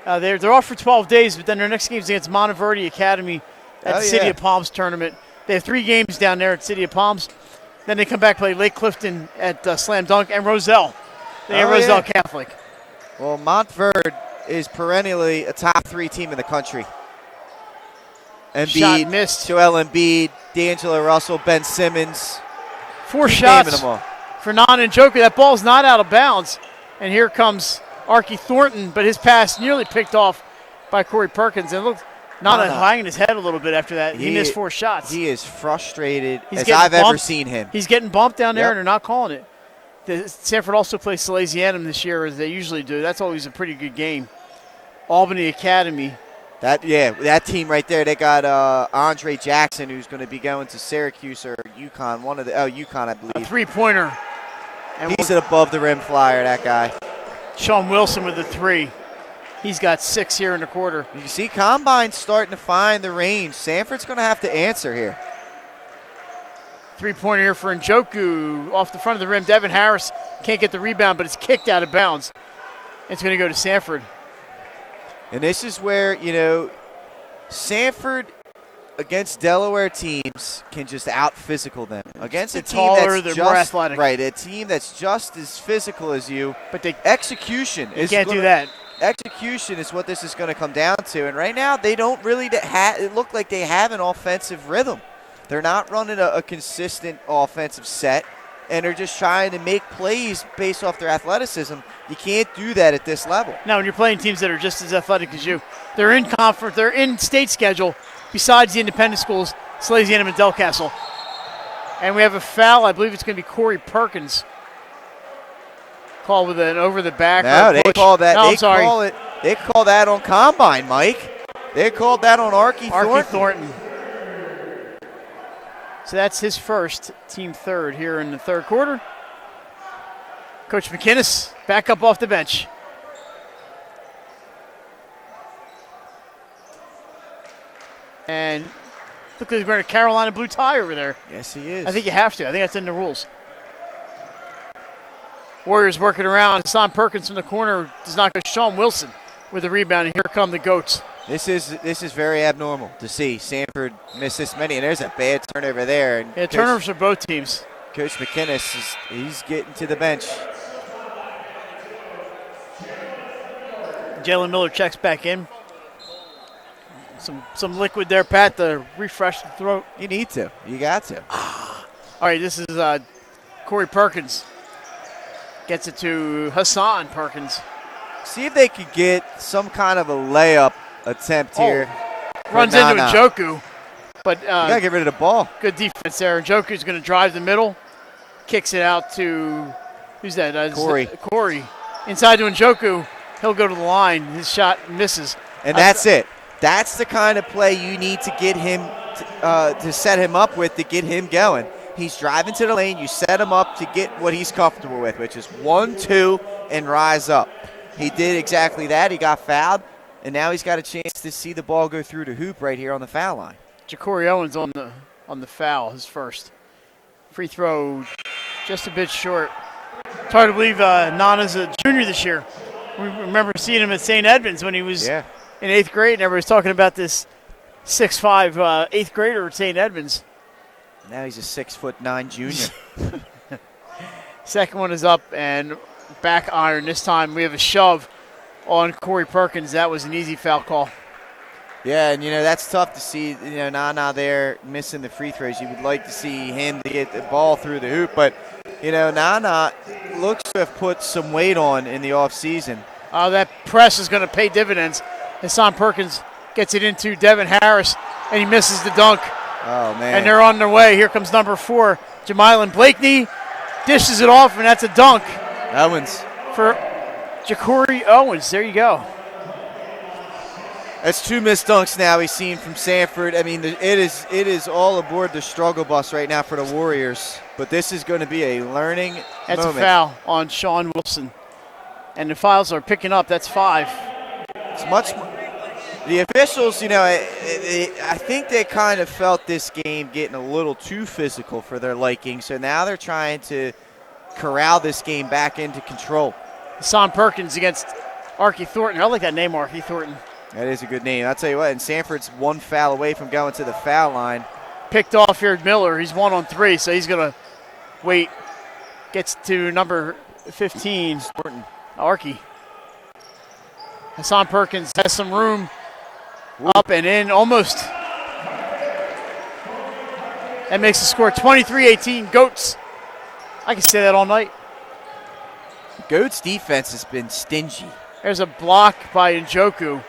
They're off for 12 days, but then their next game is against Monteverdi Academy at the City of Palms tournament. They have 3 games down there at City of Palms. Then they come back, play Lake Clifton at Slam Dunk and Roselle. They have Roselle Catholic. Well, Montverde is perennially a top 3 team in the country. Shot missed. Joel Embiid, D'Angelo Russell, Ben Simmons. 4 shots for Nana Njoku. That ball's not out of bounds. And here comes Archie Thornton, but his pass nearly picked off by Corey Perkins. And look, Nana hanging his head a little bit after that. He missed 4 shots. He is frustrated as I've ever seen him. He's getting bumped down there, and they're not calling it. Sanford also plays Salesianum this year, as they usually do. That's always a pretty good game. Albany Academy. That team right there, they got Andre Jackson, who's going to be going to Syracuse or UConn, UConn, I believe. A three-pointer. And he's an above-the-rim flyer, that guy. Sean Wilson with the 3. He's got 6 here in the quarter. You see Combine's starting to find the range. Sanford's going to have to answer here. Three-pointer here for Njoku off the front of the rim. Devin Harris can't get the rebound, but it's kicked out of bounds. It's going to go to Sanford. And this is where, Sanford against Delaware teams can just out-physical them. Against a team taller, that's more athletic. Right, a team that's just as physical as you. But they execution is can't do that. Execution is what this is going to come down to. And right now, they don't really it look like they have an offensive rhythm. They're not running a consistent offensive set, and they're just trying to make plays based off their athleticism. You can't do that at this level. Now, when you're playing teams that are just as athletic as you, they're in conference, they're in state schedule, besides the independent schools, Salesianum and Delcastle. And we have a foul. I believe it's going to be Corey Perkins. Called with an over the back. No, they call that. No, I'm sorry. They call that on Combine, Mike. They called that on Archie Thornton. So that's his first, team third here in the third quarter. Coach McInnes back up off the bench. And look, he's wearing a Carolina blue tie over there. Yes, he is. I think you have to. I think that's in the rules. Warriors working around. Hassan Perkins from the corner does not go. Sean Wilson with the rebound, and here come the Goats. This is very abnormal to see Sanford miss this many, and there's a bad turnover there. And turnovers for both teams. Coach McInnes he's getting to the bench. Jalen Miller checks back in. Some liquid there, Pat, to refresh the throat. You need to. You got to. All right, this is Corey Perkins. Gets it to Hassan Perkins. See if they could get some kind of a layup attempt here. Runs into Njoku. But you got to get rid of the ball. Good defense there. Njoku's going to drive the middle. Kicks it out to, who's that? Corey. Inside to Njoku. He'll go to the line. His shot misses. And that's it. That's the kind of play you need to get him to set him up with to get him going. He's driving to the lane. You set him up to get what he's comfortable with, which is 1-2 and rise up. He did exactly that. He got fouled, and now he's got a chance to see the ball go through the hoop right here on the foul line. Ja'Cory Owens on the foul, his first. Free throw just a bit short. It's hard to believe Nana's a junior this year. We remember seeing him at St. Edmunds when he was Yeah. in 8th grade, and everybody's talking about this 6'5" 8th grader at St. Edmunds. Now he's a 6'9" junior. Second one is up and back iron. This time we have a shove on Corey Perkins. That was an easy foul call. Yeah, and that's tough to see. Nana there missing the free throws. You would like to see him to get the ball through the hoop, but Nana looks to have put some weight on in the offseason. That press is going to pay dividends. Hassan Perkins gets it into Devin Harris, and he misses the dunk. Oh man! And they're on their way. Here comes number 4, Jamylan Blakeney, dishes it off, and that's a dunk. Owens for Ja'Cory Owens. There you go. That's 2 missed dunks now he's seen from Sanford. I mean, it is all aboard the struggle bus right now for the Warriors. But this is going to be a learning That's moment. a foul on Sean Wilson. And the fouls are picking up. That's 5. It's much. The officials, I think they kind of felt this game getting a little too physical for their liking. So now they're trying to corral this game back into control. Hassan Perkins against Archie Thornton. I like that name, Archie Thornton. That is a good name. I'll tell you what, and Sanford's 1 foul away from going to the foul line. Picked off here at Miller. He's 1 on 3, so he's going to wait. Gets to number 15, Thornton. Archie. Hassan Perkins has some room. Up and in, almost. That makes the score 23-18. Goats. I can say that all night. Goats' defense has been stingy. There's a block by Njoku,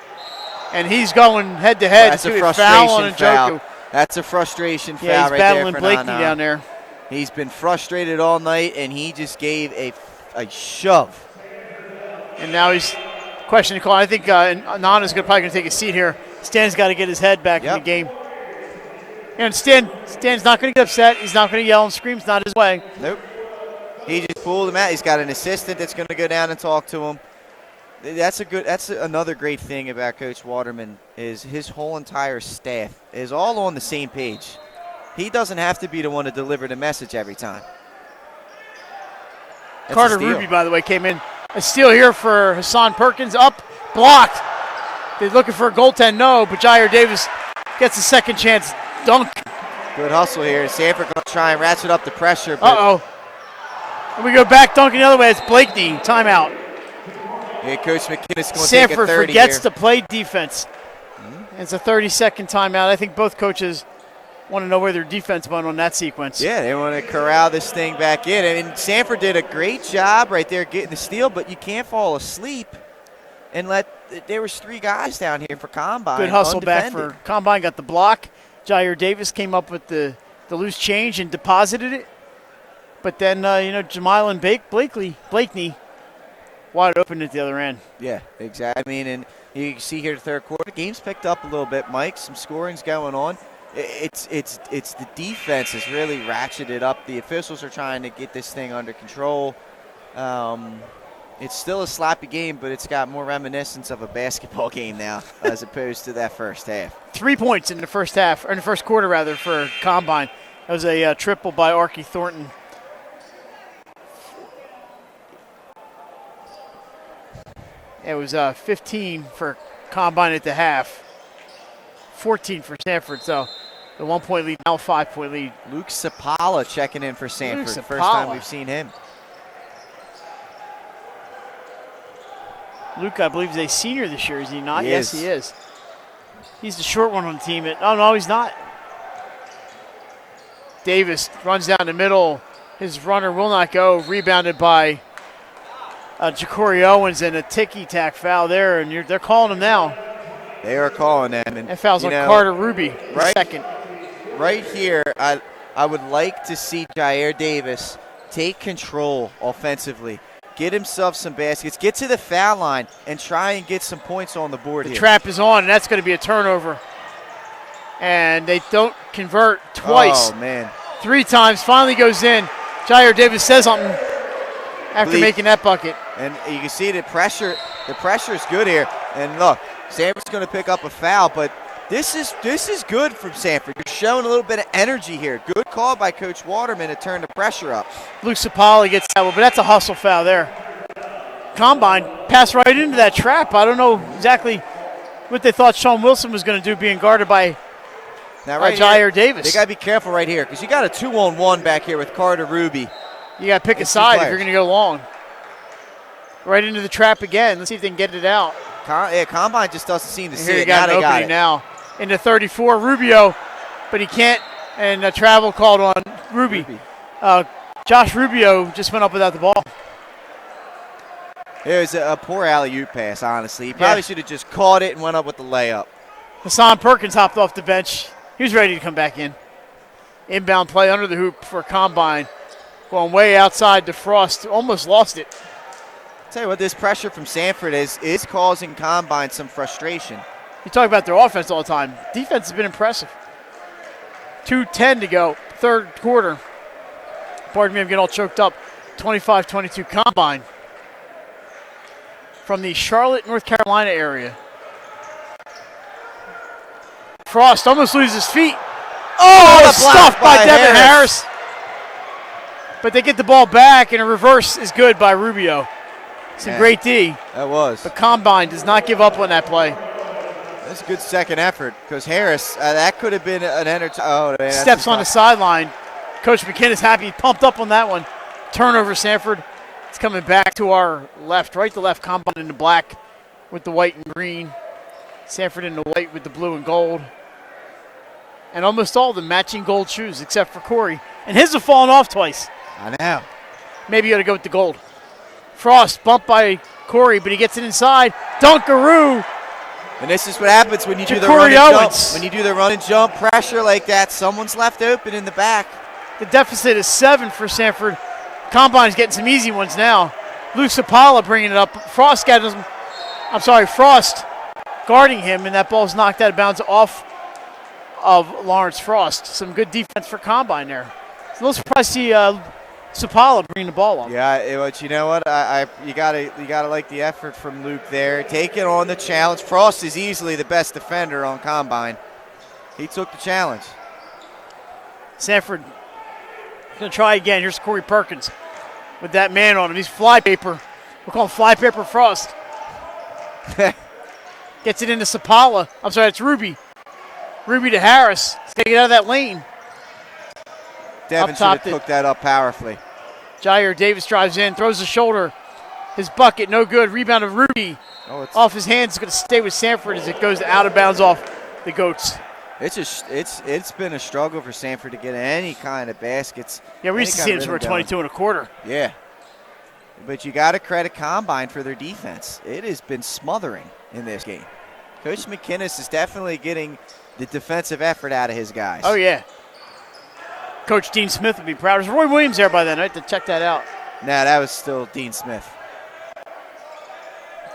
and he's going head-to-head. That's a foul frustration on Njoku. foul. That's a frustration foul Yeah, he's right battling there for Blakeney Nana. down there. He's been frustrated all night, and he just gave a shove. And now he's questioning the call. I think Nana's probably going to take a seat here. Stan's got to get his head back in the game. And Stan's not going to get upset. He's not going to yell and scream. It's not his way. Nope. He just pulled him out. He's got an assistant that's going to go down and talk to him. That's another great thing about Coach Waterman is his whole entire staff is all on the same page. He doesn't have to be the one to deliver the message every time. That's Carter Ruby, by the way, came in. A steal here for Hassan Perkins. Up, blocked. They're looking for a goaltend, no, but Jair Davis gets a second chance dunk. Good hustle here. Sanford going to try and ratchet up the pressure. Uh-oh. And we go back dunking the other way. It's Blakeney. Timeout. Yeah, Coach McKinnis going to take a 30 Sanford forgets here. to play defense. It's a 30-second timeout. I think both coaches want to know where their defense went on that sequence. Yeah, they want to corral this thing back in. I mean, Sanford did a great job right there getting the steal, but you can't fall asleep and there was 3 guys down here for Combine. Good hustle back undefended. for Combine. Got the block. Jair Davis came up with the loose change and deposited it. But then, Jamylan Blakeney wide open at the other end. Yeah, exactly. I mean, and you can see here the third quarter, game's picked up a little bit, Mike. Some scoring's going on. It's the defense has really ratcheted up. The officials are trying to get this thing under control. It's still a sloppy game, but it's got more reminiscence of a basketball game now as opposed to that first half. 3 points in the first half, or in the first quarter rather, for Combine. That was a triple by Archie Thornton. It was 15 for Combine at the half, 14 for Sanford. So the 1-point lead, now a 5-point lead. Luke Sapala checking in for Sanford. Luke First time Sapala. we've seen him. Luke, I believe, is a senior this year, is he not? He Yes, is. he is. He's the short one on the team. Oh, no, he's not. Davis runs down the middle. His runner will not go. Rebounded by Ja'Cory Owens, and a ticky-tack foul there, and they're calling him now. They are calling them. And that foul's on Carter Ruby, right, second. Right here, I would like to see Jair Davis take control offensively. Get himself some baskets, get to the foul line, and try and get some points on the board here. The trap is on, and that's going to be a turnover. And they don't convert twice. Oh, man. 3 times, finally goes in. Jair Davis says something after making that bucket. And you can see the pressure is good here. And look, Sanford's going to pick up a foul, but this is good from Sanford. You're showing a little bit of energy here. Good call by Coach Waterman to turn the pressure up. Luke Sapali gets that one, but that's a hustle foul there. Combine passed right into that trap. I don't know exactly what they thought Sean Wilson was going to do, being guarded by Jair Davis. They got to be careful right here because you got a 2-on-1 back here with Carter Ruby. You got to pick a side if you're going to go long. Right into the trap again. Let's see if they can get it out. Combine just doesn't seem to see Here it. you got an opening now. Into 34, Rubio, but he can't, and a travel called on Ruby. Josh Rubio just went up without the ball. It was a poor alley-oop pass, honestly. He probably should have just caught it and went up with the layup. Hassan Perkins hopped off the bench. He was ready to come back in. Inbound play under the hoop for Combine. Going way outside to Frost. Almost lost it. Tell you what, this pressure from Sanford is causing Combine some frustration. You talk about their offense all the time. Defense has been impressive. 2:10 to go, third quarter. Pardon me, I'm getting all choked up. 25-22 Combine from the Charlotte, North Carolina area. Frost almost loses his feet. Oh, stuffed by Devin Harris. But they get the ball back, and a reverse is good by Rubio. Some great D. That was. But Combine does not give up on that play. That's a good second effort because Harris, that could have been an entertainment. Steps on the sideline. Coach McKinnis happy, pumped up on that one. Turnover, Sanford. It's coming back to our left, right to left. Combine in the black with the white and green. Sanford in the white with the blue and gold. And almost all of them matching gold shoes except for Corey. And his have fallen off twice. I know. Maybe you ought to go with the gold. Frost bumped by Corey, but he gets it inside. Dunkaroo. And this is what happens when you do the Corey run and Owens. jump. When you do the run and jump pressure like that, someone's left open in the back. The deficit is 7 for Sanford. Combine's getting some easy ones now. Lou Sapala bringing it up. Frost guarding him, and that ball's knocked out of bounds off of Lawrence Frost. Some good defense for Combine there. It's a little surprised to see Sapala bringing the ball up. Yeah, but you know what? You gotta like the effort from Luke there, taking on the challenge. Frost is easily the best defender on Combine. He took the challenge. Sanford going to try again. Here's Corey Perkins with that man on him. He's flypaper. We'll call him flypaper Frost. Gets it into Sapala. I'm sorry, it's Ruby. Ruby to Harris. He's got to get out of that lane. Devin should have took that up powerfully. Jair Davis drives in, throws the shoulder. His bucket, no good. Rebound of Ruby. Off his hands. It's going to stay with Sanford as it goes out of bounds off the Goats. It's been a struggle for Sanford to get any kind of baskets. Yeah, we used to see them score 22 and a quarter. Yeah. But you got to credit Combine for their defense. It has been smothering in this game. Coach McKinnis is definitely getting the defensive effort out of his guys. Oh, yeah. Coach Dean Smith would be proud. There's Roy Williams there by then. I have to check that out. Nah, that was still Dean Smith.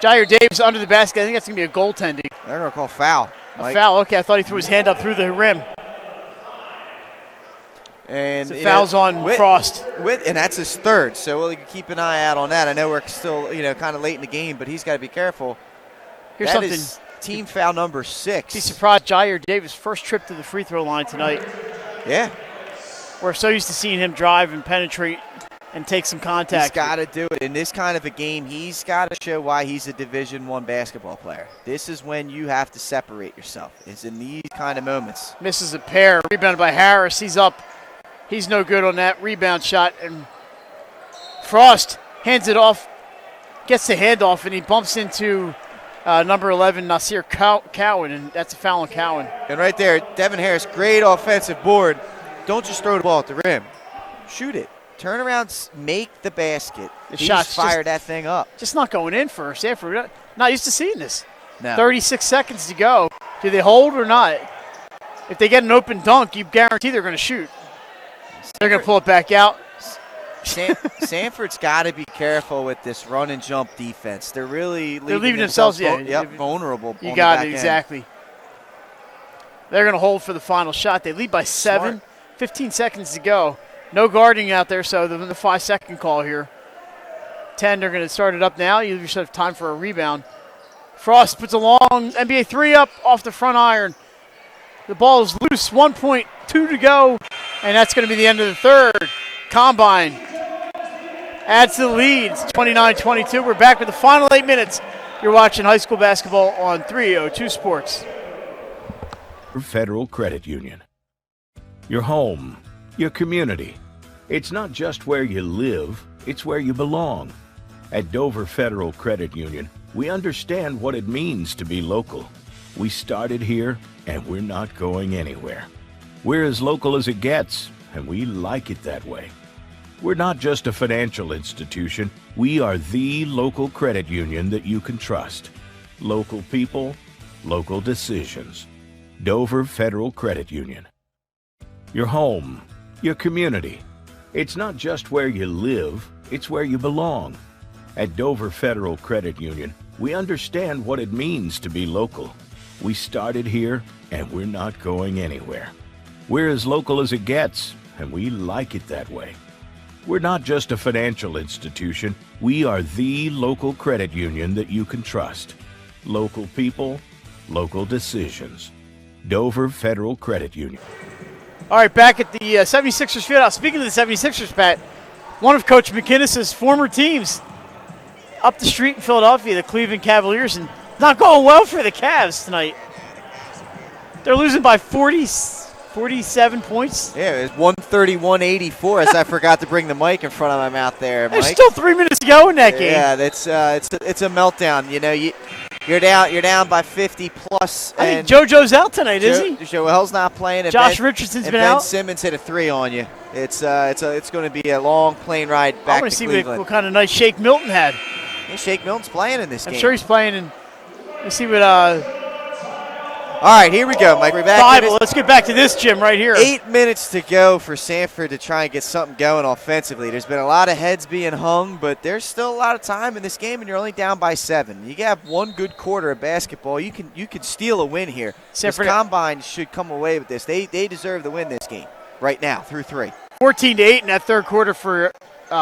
Jair Davis under the basket. I think that's going to be a goaltending. They're going to call foul. A foul. Okay, I thought he threw his hand up through the rim. And so fouls on Frost. And that's his third, so we'll keep an eye out on that. I know we're still, kind of late in the game, but he's got to be careful. Here's that something. Is team foul number 6. Be surprised. Jair Davis' first trip to the free throw line tonight. Yeah. We're so used to seeing him drive and penetrate and take some contact. He's got to do it. In this kind of a game, he's got to show why he's a Division I basketball player. This is when you have to separate yourself. It's in these kind of moments. Misses a pair. Rebounded by Harris. He's up. He's no good on that rebound shot. And Frost hands it off, gets the handoff, and he bumps into number 11, Nasir Cowan, and that's a foul on Cowan. And right there, Devin Harris, great offensive board. Don't just throw the ball at the rim. Shoot it. Turn around, make the basket. Just fire that thing up. Just not going in for Sanford. Not used to seeing this. No. 36 seconds to go. Do they hold or not? If they get an open dunk, you guarantee they're going to shoot. They're going to pull it back out. Sanford's got to be careful with this run and jump defense. They're leaving themselves vulnerable. You got it, exactly. They're going to hold for the final shot. They lead by 7. Smart. 15 seconds to go. No guarding out there, so the 5-second call here. 10, they're going to start it up now. You just have time for a rebound. Frost puts a long NBA 3 up off the front iron. The ball is loose. 1.2 to go, and that's going to be the end of the third. Combine adds to the lead. It's 29-22. We're back with the final 8 minutes. You're watching high school basketball on 302 Sports. Federal Credit Union. Your home, your community. It's not just where you live, it's where you belong. At Dover Federal Credit Union, we understand what it means to be local. We started here, and we're not going anywhere. We're as local as it gets, and we like it that way. We're not just a financial institution. We are the local credit union that you can trust. Local people, local decisions. Dover Federal Credit Union. Your home, your community. It's not just where you live, it's where you belong. At Dover Federal Credit Union, we understand what it means to be local. We started here, and we're not going anywhere. We're as local as it gets, and we like it that way. We're not just a financial institution. We are the local credit union that you can trust. Local people, local decisions. Dover Federal Credit Union. All right, back at the 76ers Fieldhouse. Speaking of the 76ers, Pat, one of Coach McInnes's former teams up the street in Philadelphia, the Cleveland Cavaliers, and not going well for the Cavs tonight. They're losing by 47 points. Yeah, it was 131-84, as I forgot to bring the mic in front of my mouth there, Mike. There's still 3 minutes to go in that game. Yeah, it's a meltdown. You know, you're down by 50 plus. I think JoJo's out tonight, is he? Joel's not playing. And Josh Richardson's been out. Ben Simmons hit a 3 on you. It's going to be a long plane ride back to Cleveland. I want to see what kind of night Shake Milton had. Hey, Shake Milton's playing in this game. I'm sure he's playing in. Let's see what. All right, here we go, Mike. We're back. Bible. Let's get back to this gym right here. 8 minutes to go for Sanford to try and get something going offensively. There's been a lot of heads being hung, but there's still a lot of time in this game, and you're only down by 7. You have one good quarter of basketball. You can steal a win here. Sanford Combine should come away with this. They deserve to win this game right now through 3. 14-8 in that third quarter for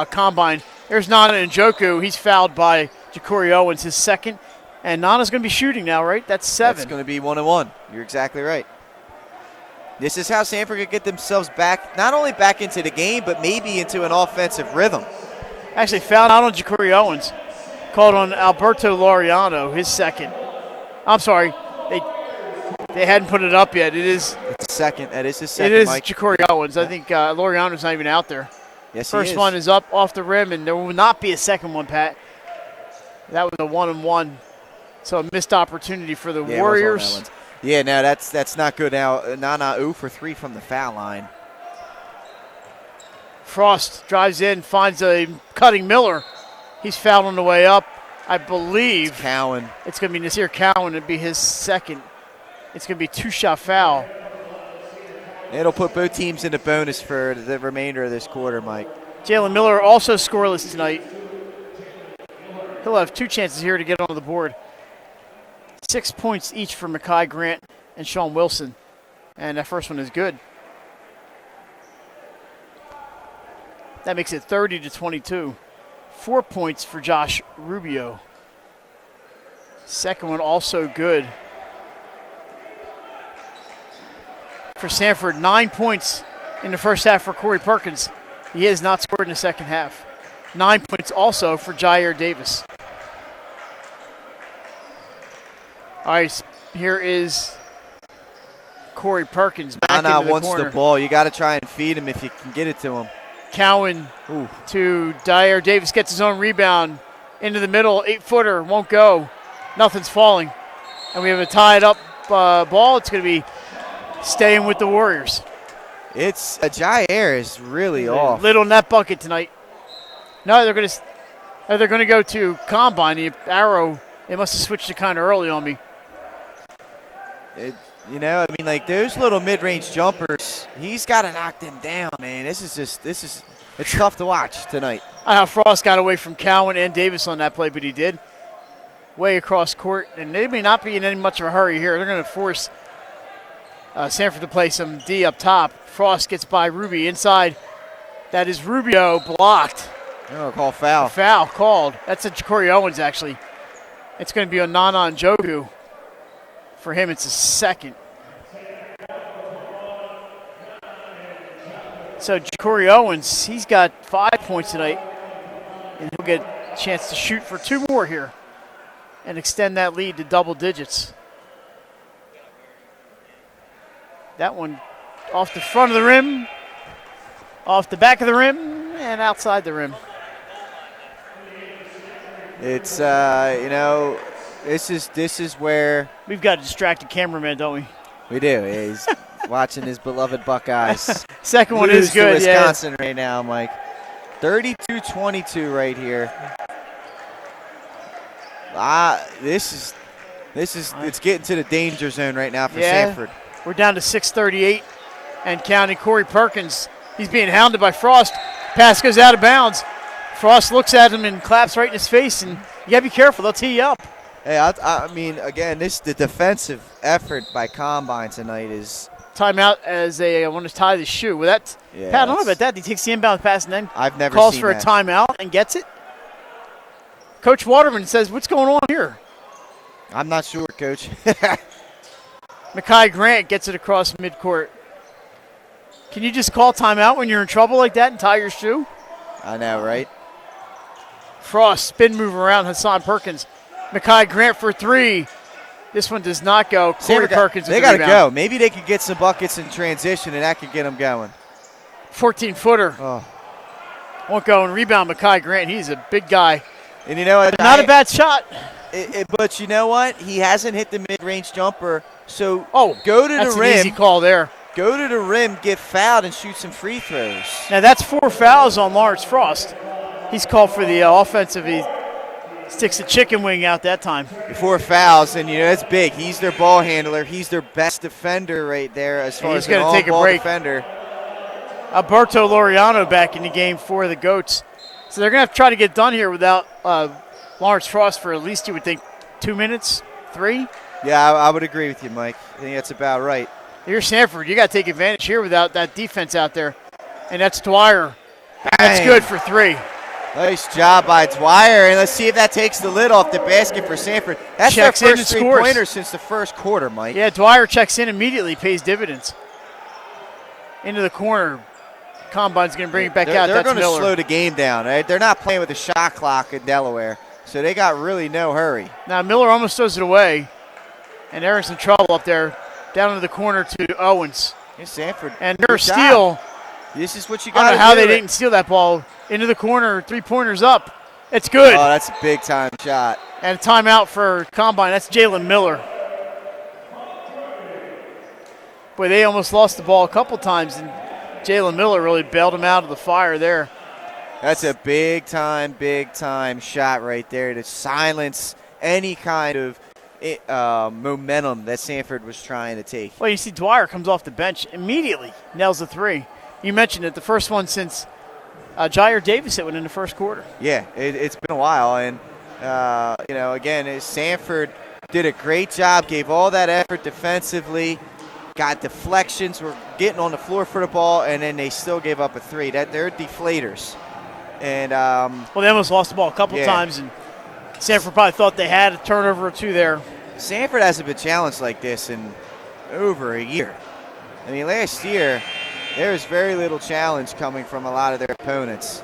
Combine. There's Nana Njoku. He's fouled by Ja'Cory Owens, his second. And Nana's going to be shooting now, right? That's 7. That's going to be 1-1. You're exactly right. This is how Sanford could get themselves back, not only back into the game, but maybe into an offensive rhythm. Actually fouled out on Ja'Cory Owens. Called on Alberto Laureano, his second. I'm sorry. They hadn't put it up yet. It's second. That is his second, It is Mike. Ja'Cory Owens. I think Laureano's not even out there. Yes, First he is. one is up off the rim, and there will not be a second one, Pat. That was a 1-1. So a missed opportunity for the Warriors. Yeah, no, that's not good now. Nana 0 for 3 from the foul line. Frost drives in, finds a cutting Miller. He's fouled on the way up. I believe it's Cowan. It's going to be Nasir Cowan. It'll be his second. It's going to be a 2-shot foul. It'll put both teams into bonus for the remainder of this quarter, Mike. Jalen Miller also scoreless tonight. He'll have 2 chances here to get on the board. 6 points each for Mekhi Grant and Sean Wilson. And that first one is good. That makes it 30-22. 4 points for Josh Rubio. Second one also good. For Sanford, 9 points in the first half for Corey Perkins. He has not scored in the second half. 9 points also for Jair Davis. All right, here is Corey Perkins back Nana into the wants corner. the ball. You got to try and feed him if you can get it to him. Cowan Ooh. to Jair Davis, gets his own rebound into the middle. 8-footer, won't go. Nothing's falling. And we have a tied up ball. It's going to be staying with the Warriors. It's Jair is really off. Little net bucket tonight. No, they're going to go to Combine. The arrow, they must have switched it kind of early on me. Those little mid-range jumpers, he's got to knock them down, man. It's tough to watch tonight. I know Frost got away from Cowan and Davis on that play, but he did. Way across court, and they may not be in any much of a hurry here. They're going to force Sanford to play some D up top. Frost gets by Ruby inside. That is Rubio blocked. Oh, call foul. A foul called. That's a Ja'Cory Owens, actually. It's going to be a Nana Njoku. For him, it's a second. So Ja'Cory Owens, he's got 5 points tonight. And he'll get a chance to shoot for 2 more here and extend that lead to double digits. That one off the front of the rim, off the back of the rim, and outside the rim. It's, this is where we've got a distracted cameraman, don't we? We do. Yeah, he's watching his beloved Buckeyes. Second one is good. Wisconsin right now, Mike. 32-22 right here. This is it's getting to the danger zone right now for Sanford. We're down to 6:38 and counting. Corey Perkins, he's being hounded by Frost. Pass goes out of bounds. Frost looks at him and claps right in his face, and you got to be careful. They'll tee you up. Hey, I mean, again, the defensive effort by Combine tonight is timeout as I want to tie the shoe. Well, Pat, I don't know about that. He takes the inbound pass and then I've never calls seen for that. a timeout and gets it. Coach Waterman says, "What's going on here?" I'm not sure, Coach. Mekhi Grant gets it across midcourt. Can you just call timeout when you're in trouble like that and tie your shoe? I know, right? Frost, spin move around Hassan Perkins. Mekhi Grant for 3. This one does not go. Corey Perkins with they the got to rebound. go. Maybe they could get some buckets in transition, and that could get them going. 14-footer. Oh. Won't go and rebound Mekhi Grant. He's a big guy. And you know what? Not a bad shot. But you know what? He hasn't hit the mid-range jumper. So that's go to the rim. That's an easy call there. Go to the rim, get fouled, and shoot some free throws. Now that's 4 fouls on Lawrence Frost. He's called for the offensive. He sticks a chicken wing out that time. 4 fouls, and that's big. He's their ball handler. He's their best defender right there as far as an all-ball defender. Alberto Laureano back in the game for the Goats. So they're going to have to try to get done here without Lawrence Frost for at least, you would think, 2 minutes, 3? Yeah, I would agree with you, Mike. I think that's about right. Here's Sanford. You got to take advantage here without that defense out there. And that's Dwyer. That's good for 3. Nice job by Dwyer, and let's see if that takes the lid off the basket for Sanford. That's their first three-pointer since the first quarter, Mike. Yeah, Dwyer checks in immediately, pays dividends. Into the corner. Combine's going to bring it back out. They're going to slow the game down. Right? They're not playing with a shot clock in Delaware, so they got really no hurry. Now Miller almost throws it away, and they're in some trouble up there. Down into the corner to Owens. Here's Sanford. And their steal. This is what you got to do. I don't know how they didn't steal that ball. Into the corner, 3-pointers up. It's good. Oh, that's a big-time shot. And a timeout for Combine. That's Jalen Miller. Boy, they almost lost the ball a couple times, and Jalen Miller really bailed them out of the fire there. That's a big-time shot right there to silence any kind of momentum that Sanford was trying to take. Well, you see Dwyer comes off the bench immediately, nails the 3. You mentioned it, the first one since Jair Davis hit one in the first quarter. Yeah, it's been a while, and again, Sanford did a great job, gave all that effort defensively, got deflections, were getting on the floor for the ball, and then they still gave up a 3. They're deflators. And well, they almost lost the ball a couple times, and Sanford probably thought they had a turnover or 2 there. Sanford hasn't been challenged like this in over a year. I mean, last year, there was very little challenge coming from a lot of their opponents.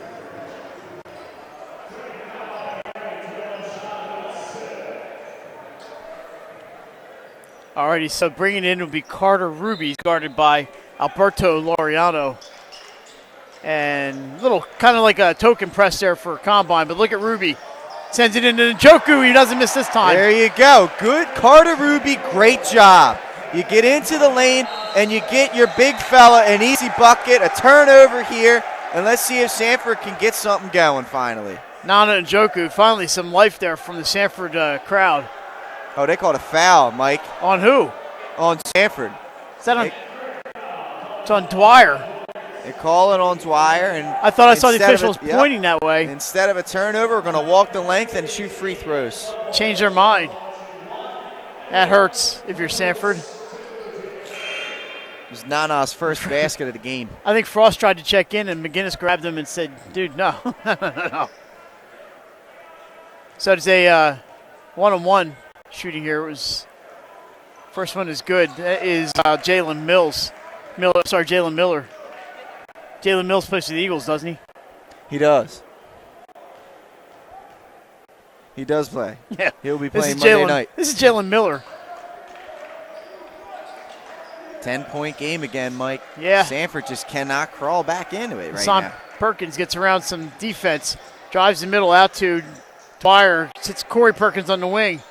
Alrighty, so bringing in will be Carter Ruby, guarded by Alberto Laureano. And little, kind of like a token press there for Combine, but look at Ruby. Sends it into Njoku. He doesn't miss this time. There you go. Good. Carter Ruby, great job. You get into the lane, and you get your big fella an easy bucket, a turnover here, and let's see if Sanford can get something going finally. Nana Njoku, finally some life there from the Sanford crowd. Oh, they called a foul, Mike. On who? On Sanford. Is that on? It's on Dwyer. They call it on Dwyer, and I thought I saw the officials pointing that way. Insteed of a turnover, we're going to walk the length and shoot free throws. Change their mind. That hurts if you're Sanford. It was Nana's first basket of the game. I think Frost tried to check in, and McGinnis grabbed him and said, "Dude, no, no." So it's a one-on-one shooting here. It was first one is good. That is Jalen Miller. Jalen Mills plays for the Eagles, doesn't he? He does. He does play. Yeah. He'll be playing Monday night. This is Jalen Miller. 10-point game again, Mike. Yeah. Sanford just cannot crawl back into it right now. Perkins gets around some defense, drives the middle out to Dwyer, sits Corey Perkins on the wing.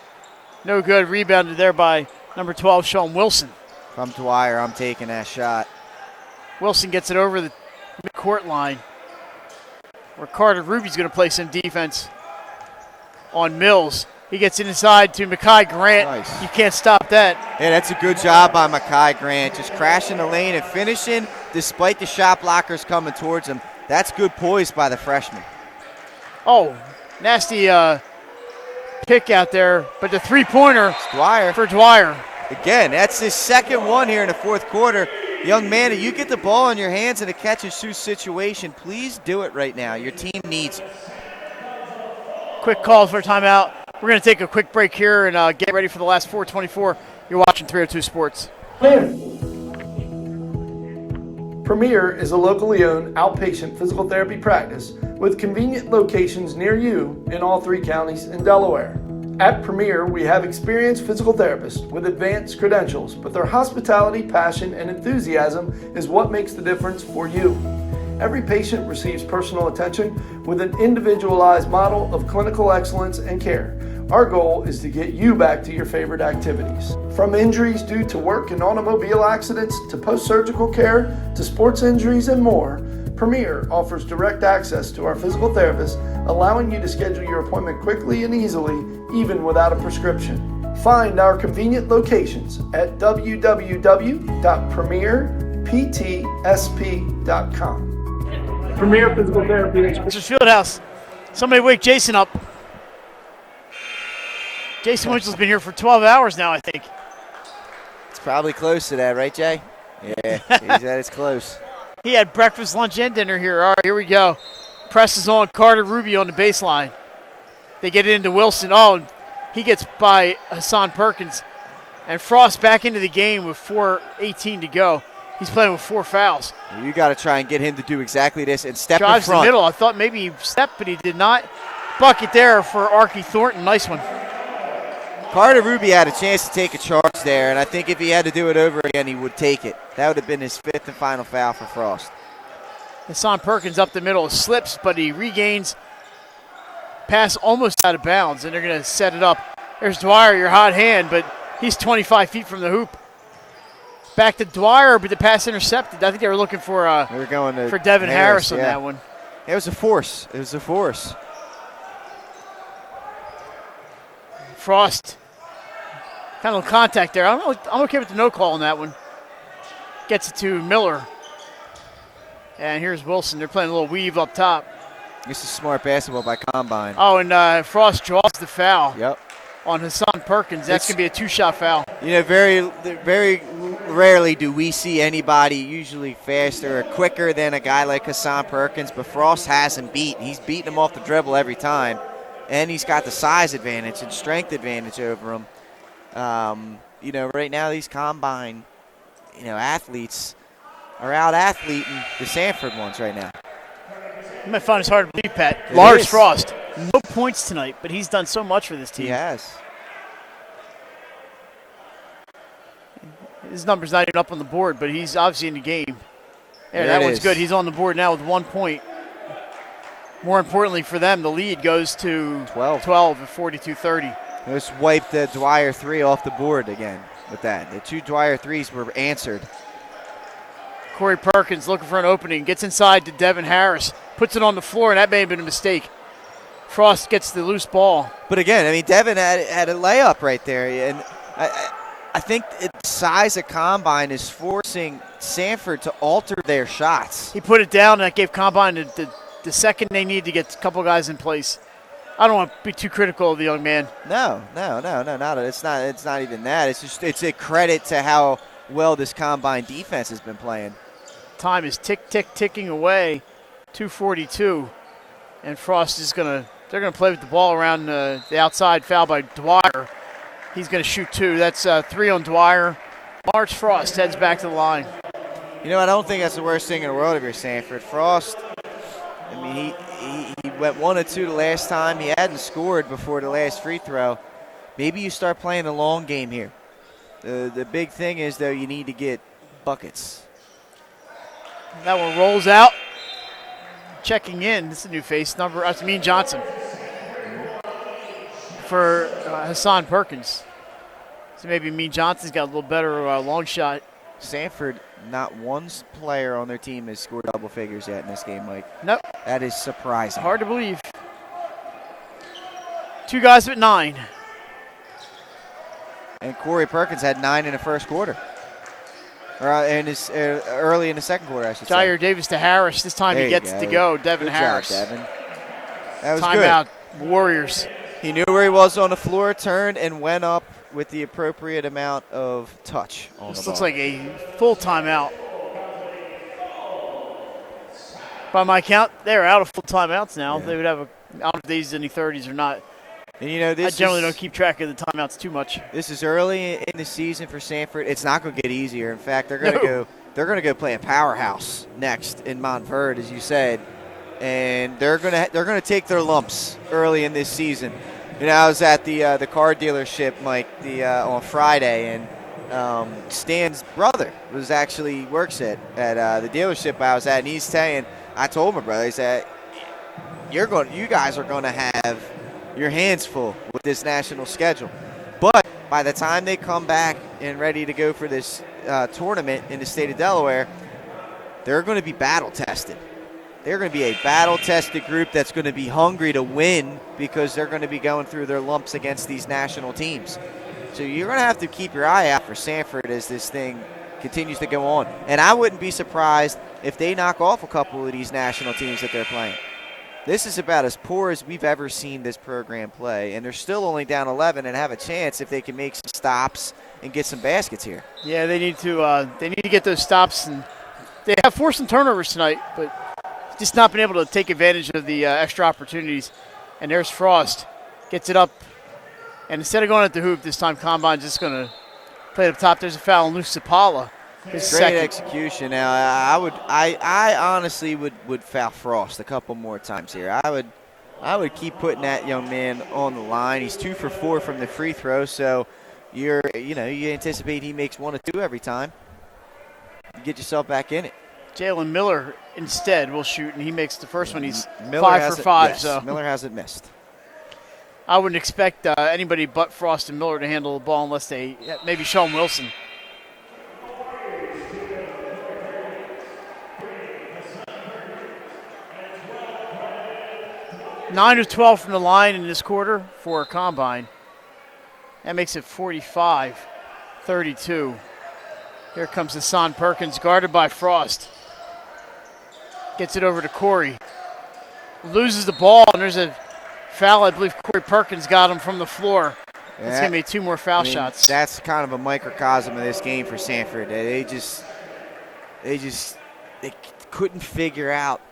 No good. Rebounded there by number 12, Sean Wilson. From Dwyer, I'm taking that shot. Wilson gets it over the midcourt line, where Carter Ruby's going to play some defense on Mills. He gets it inside to Mekhi Grant. Nice. You can't stop that. Yeah, that's a good job by Mekhi Grant. Just crashing the lane and finishing despite the shot blockers coming towards him. That's good poise by the freshman. Oh, nasty pick out there, but the three-pointer Dwyer. for Dwyer. Again, that's his second one here in the fourth quarter. Young man, if you get the ball in your hands in a catch-and-shoot situation, please do it right now. Your team needs it. Quick call for a timeout. We're going to take a quick break here and get ready for the last 4:24. You're watching 302 Sports. Premier is a locally owned outpatient physical therapy practice with convenient locations near you in all 3 counties in Delaware. At Premier, we have experienced physical therapists with advanced credentials, but their hospitality, passion, and enthusiasm is what makes the difference for you. Every patient receives personal attention with an individualized model of clinical excellence and care. Our goal is to get you back to your favorite activities. From injuries due to work and automobile accidents to post-surgical care to sports injuries and more, Premier offers direct access to our physical therapists, allowing you to schedule your appointment quickly and easily, even without a prescription. Find our convenient locations at www.premierptsp.com. Premier Physical Therapy. Mr. Fieldhouse, somebody wake Jason up. Jason Winchell's been here for 12 hours now, I think. It's probably close to that, right, Jay? Yeah, he said it's close. He had breakfast, lunch, and dinner here. All right, here we go. Presses on Carter Ruby on the baseline. They get it into Wilson. Oh, he gets by Hassan Perkins. And Frost back into the game with 4:18 to go. He's playing with 4 fouls. You got to try and get him to do exactly this and step Drives in front. the middle. I thought maybe he stepped, but he did not. Bucket there for Archie Thornton. Nice one. Carter Ruby had a chance to take a charge there, and I think if he had to do it over again, he would take it. That would have been his 5th and final foul for Frost. Hassan Perkins up the middle, slips, but he regains. Pass almost out of bounds, and they're going to set it up. There's Dwyer, your hot hand, but he's 25 feet from the hoop. Back to Dwyer, but the pass intercepted. I think they were looking for Devin Harris on that one. It was a force. It was a force. Frost. Kind of contact there. I'm okay with the no call on that one. Gets it to Miller. And here's Wilson. They're playing a little weave up top. This is smart basketball by Combine. Oh, and Frost draws the foul. Yep. On Hassan Perkins. That's going to be a 2-shot foul. You know, very rarely do we see anybody usually faster or quicker than a guy like Hassan Perkins, but Frost has him beat. He's beating him off the dribble every time. And he's got the size advantage and strength advantage over him. You know, right now these Combine, athletes are out-athleting the Sanford ones right now. You might find it hard to believe, Pat. Lars Frost, no points tonight, but he's done so much for this team. He has. His number's not even up on the board, but he's obviously in the game. Yeah, that one's good. He's on the board now with 1 point. More importantly for them, the lead goes to 12 at 42-30. Just wiped the Dwyer 3 off the board again with that. The 2 Dwyer 3s were answered. Corey Perkins looking for an opening, gets inside to Devin Harris, puts it on the floor, and that may have been a mistake. Frost gets the loose ball. But again, I mean, Devin had a layup right there, and I think the size of Combine is forcing Sanford to alter their shots. He put it down, and that gave Combine the second they need to get a couple guys in place. I don't want to be too critical of the young man. No, not. It's not even that. It's a credit to how well this Combine defense has been playing. Time is ticking away. 2:42, and Frost is they're gonna play with the ball around the outside. Foul by Dwyer. He's gonna shoot 2. That's 3 on Dwyer. Lars Frost heads back to the line. I don't think that's the worst thing in the world if you're Sanford. Frost I mean, he went 1 of 2 the last time. He hadn't scored before the last free throw. Maybe you start playing the long game here. The big thing is, though, you need to get buckets. That one rolls out. Checking in, this is a new face number. That's Mean Johnson for Hassan Perkins. So maybe Mean Johnson's got a little better long shot. Sanford, not one player on their team has scored double figures yet in this game, Mike. Nope. That is surprising. Hard to believe. 2 guys with 9. And Corey Perkins had 9 in the first quarter. Or early in the second quarter, I should say. Jair Davis to Harris. This time he gets it to go. Devin Harris. Job, Devin. That was Timeout, Warriors. He knew where he was on the floor, turned, and went up with the appropriate amount of touch on This the looks ball. like a full timeout. By my count, they're out of full timeouts now. Yeah. They would have I don't know if these any 30s or not. And you know, I this generally don't keep track of the timeouts too much. This is early in the season for Sanford. It's not going to get easier. In fact, they're going to go play a powerhouse next in Montverde, as you said, and they're going to take their lumps early in this season. You know, I was at the car dealership, Mike, on Friday, and Stan's brother works at the dealership I was at, and he's saying, I told my brother, he said, you guys are going to have your hands full with this national schedule. But by the time they come back and ready to go for this tournament in the state of Delaware, they're going to be battle-tested. They're going to be a battle-tested group that's going to be hungry to win because they're going to be going through their lumps against these national teams. So you're going to have to keep your eye out for Sanford as this thing continues to go on. And I wouldn't be surprised if they knock off a couple of these national teams that they're playing. This is about as poor as we've ever seen this program play, and they're still only down 11 and have a chance if they can make some stops and get some baskets here. Yeah, they need to get those stops, and they have forced some turnovers tonight, but just not been able to take advantage of the extra opportunities. And there's Frost, gets it up, and instead of going at the hoop this time, Combine's just going to play it up top. There's a foul on Luke Sapala. Great execution. Now, I honestly would foul Frost a couple more times here. I would keep putting that young man on the line. He's 2 for 4 from the free throw, so you anticipate he makes 1 or 2 every time. You get yourself back in it. Jalen Miller instead will shoot, and he makes the first one. He's Miller 5 for 5. Yes, so Miller hasn't missed. I wouldn't expect anybody but Frost and Miller to handle the ball unless maybe Sean Wilson. Nine of 12 from the line in this quarter for Combine. That makes it 45-32. Here comes Hassan Perkins, guarded by Frost. Gets it over to Corey. Loses the ball, and there's a foul. I believe Corey Perkins got him from the floor. That's going to be 2 more foul shots. That's kind of a microcosm of this game for Sanford. They couldn't figure out,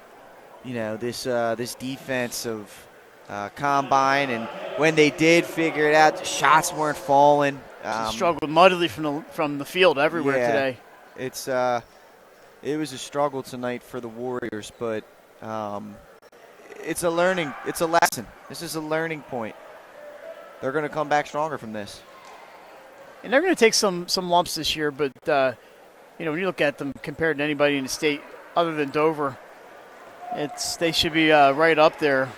this defense of Combine, and when they did figure it out, the shots weren't falling. Struggled mightily from the field everywhere today. It was a struggle tonight for the Warriors, but it's a lesson. This is a learning point. They're going to come back stronger from this. And they're going to take some lumps this year, but when you look at them compared to anybody in the state other than Dover, they should be right up there.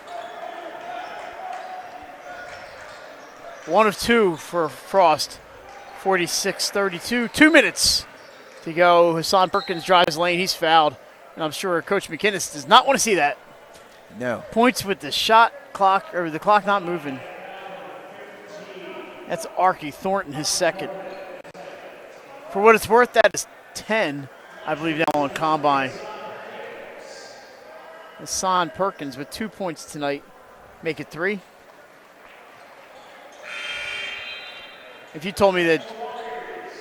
1 of 2 for Frost, 46-32. 2 minutes to go. Hassan Perkins drives lane. He's fouled, and I'm sure Coach McInnes does not want to see that. No. Points with the shot clock, or the clock not moving. That's Archie Thornton, his second. For what it's worth, that is 10, I believe, now on Combine. Hassan Perkins with 2 points tonight. Make it 3. If you told me that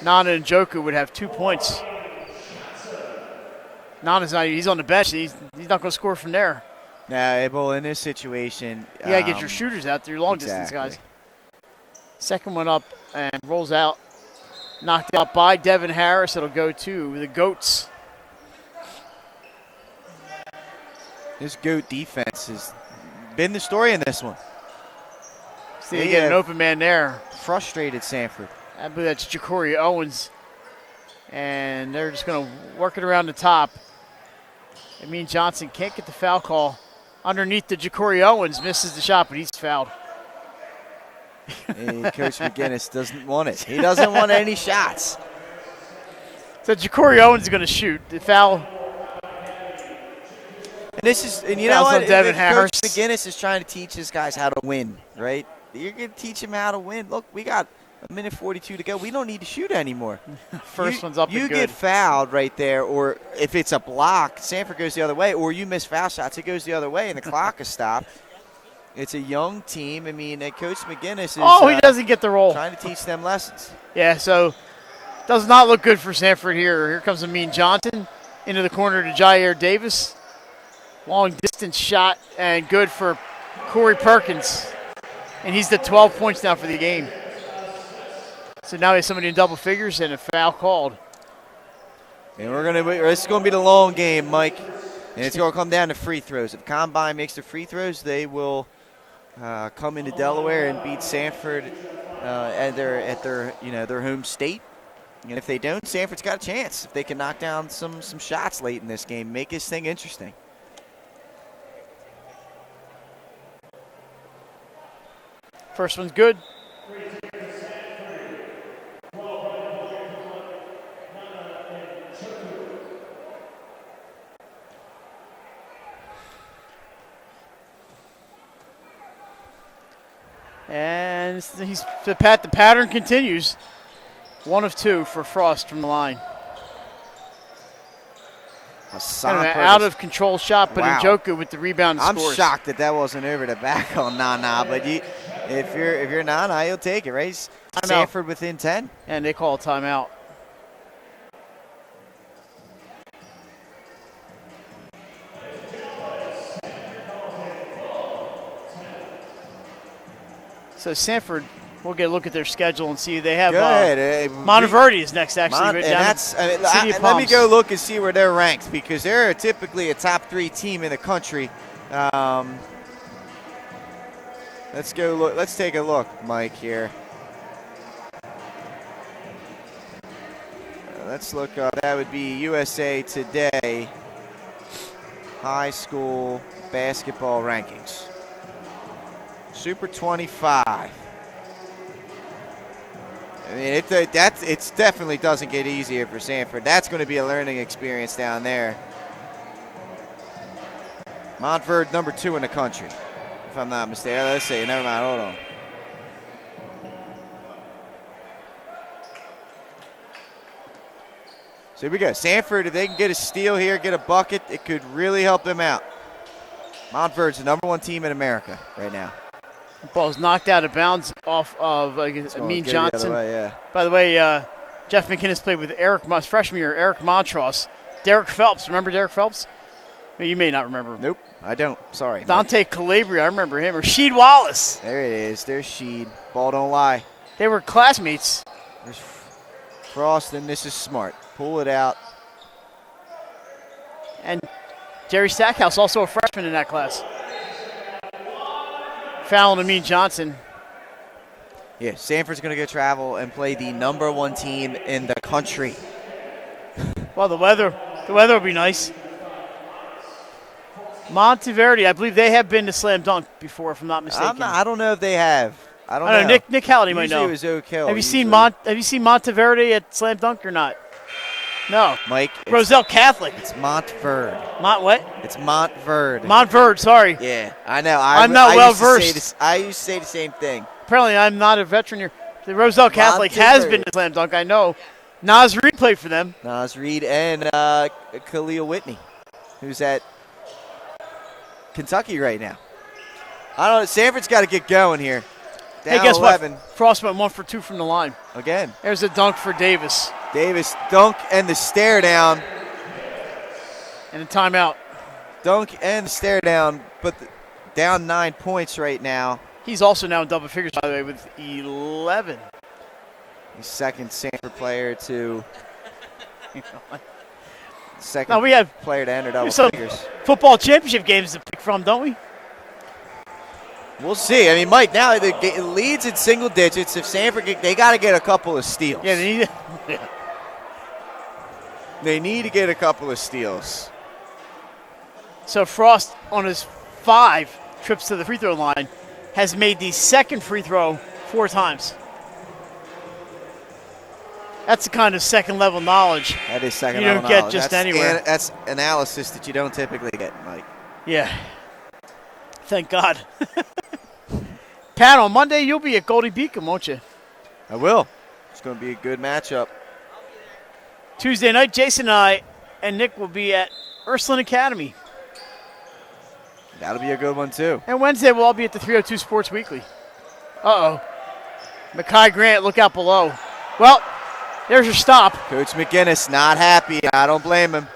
Nana and Njoku would have 2 points, Nana's not. He's on the bench. He's not going to score from there. Nah, well, in this situation, You got to get your shooters out there, long distance guys. Second one up and rolls out. Knocked out by Devin Harris. It'll go to the Goats. This GOAT defense has been the story in this one. See, they get an open man there. Frustrated Sanford. I believe that's Ja'Cory Owens. And they're just going to work it around the top. Amin Johnson can't get the foul call. Underneath the Ja'Cory Owens, misses the shot, but he's fouled. And Coach McGinnis doesn't want it. He doesn't want any shots. So Ja'Cory Owens is going to shoot. The foul. And this is, and you know Fouls what? on Devin Coach Harris. McGinnis is trying to teach his guys how to win, right? You're going to teach them how to win. Look, we got a minute 42 to go. We don't need to shoot anymore. First one's up and You good. get fouled right there, or if it's a block, Sanford goes the other way, or you miss foul shots, it goes the other way, and the clock is stopped. It's a young team. I mean, Coach McGinnis is he doesn't get the roll. trying to teach them lessons. Yeah, so does not look good for Sanford here. Here comes Amin Johnson into the corner to Jair Davis. Long distance shot and good for Corey Perkins. And he's the 12 points now for the game. So now he has somebody in double figures and a foul called. And this is going to be the long game, Mike. And it's going to come down to free throws. If Combine makes the free throws, they will come into Delaware and beat Sanford at their home state. And if they don't, Sanford's got a chance. If they can knock down some shots late in this game, make this thing interesting. First one's good. And the pattern continues. 1 of 2 for Frost from the line. Kind of an out-of-control shot, but Njoku with the rebound and scores. I'm shocked that wasn't over the back on Nana, but if you're Nana, you'll take it, right? Sanford within 10. And they call a timeout. So Sanford, we'll get a look at their schedule and see they have Monteverdi is next, actually. Let me go look and see where they're ranked, because they're typically a top 3 team in the country. Let's go look. Let's take a look, Mike, here. Let's look up. That would be USA Today high school basketball rankings. Super 25. I mean, it definitely doesn't get easier for Sanford. That's going to be a learning experience down there. Montverde, number 2 in the country, if I'm not mistaken. Let's see. Never mind. Hold on. So here we go. Sanford, if they can get a steal here, get a bucket, it could really help them out. Montverde's the number 1 team in America right now. Ball's knocked out of bounds off of Amin Johnson. Yeah. By the way, Jeff McInnes played with freshman year, Eric Montross. Derek Phelps. Remember Derek Phelps? Well, you may not remember him. Nope, I don't. Sorry. Dante Calabria, I remember him. Rasheed Wallace. There it is. There's Sheed. Ball don't lie. They were classmates. There's Frost, and this is Smart. Pull it out. And Jerry Stackhouse, also a freshman in that class. Fouling Amin Johnson. Yeah, Sanford's going to go travel and play the number 1 team in the country. Well, the weather will be nice. Monteverdi, I believe they have been to Slam Dunk before, if I'm not mistaken. I don't know if they have. I don't know. Nick Halliday might know. It was Oak Have you seen Monteverdi at Slam Dunk or not? No. Mike. Roselle Catholic. It's Montverde. What? It's Montverde. Montverde, sorry. Yeah, I know. I'm not well versed. I used to say the same thing. Apparently, I'm not a veteran here. The Roselle Catholic has been to Slam Dunk, I know. Nas Reed played for them. Nas Reed and Khalil Whitney, who's at Kentucky right now. I don't know. Sanford's got to get going here. Down hey, guess 11. What? Frost went 1 for 2 from the line. Again. There's a dunk for Davis. Davis, dunk and the stare down. And a timeout. Dunk and the stare down, but down 9 points right now. He's also now in double figures, by the way, with 11. He's second Sanford player to second No, we have player to enter double some figures. football championship games to pick from, don't we? We'll see. I mean, Mike, now the leads in single digits. If Sanford, they got to get a couple of steals. Yeah, they need it. They need to get a couple of steals. So Frost, on his 5 trips to the free throw line, has made the second free throw 4 times. That's the kind of second-level knowledge That is second you level don't get knowledge. just anywhere. That's analysis that you don't typically get, Mike. Yeah. Thank God. Pat, on Monday, you'll be at Goldie Beacon, won't you? I will. It's going to be a good matchup. Tuesday night, Jason and I and Nick will be at Ursuline Academy. That'll be a good one, too. And Wednesday, we'll all be at the 302 Sports Weekly. Uh-oh. Mackay Grant, look out below. Well, there's your stop. Coach McGinnis not happy. I don't blame him.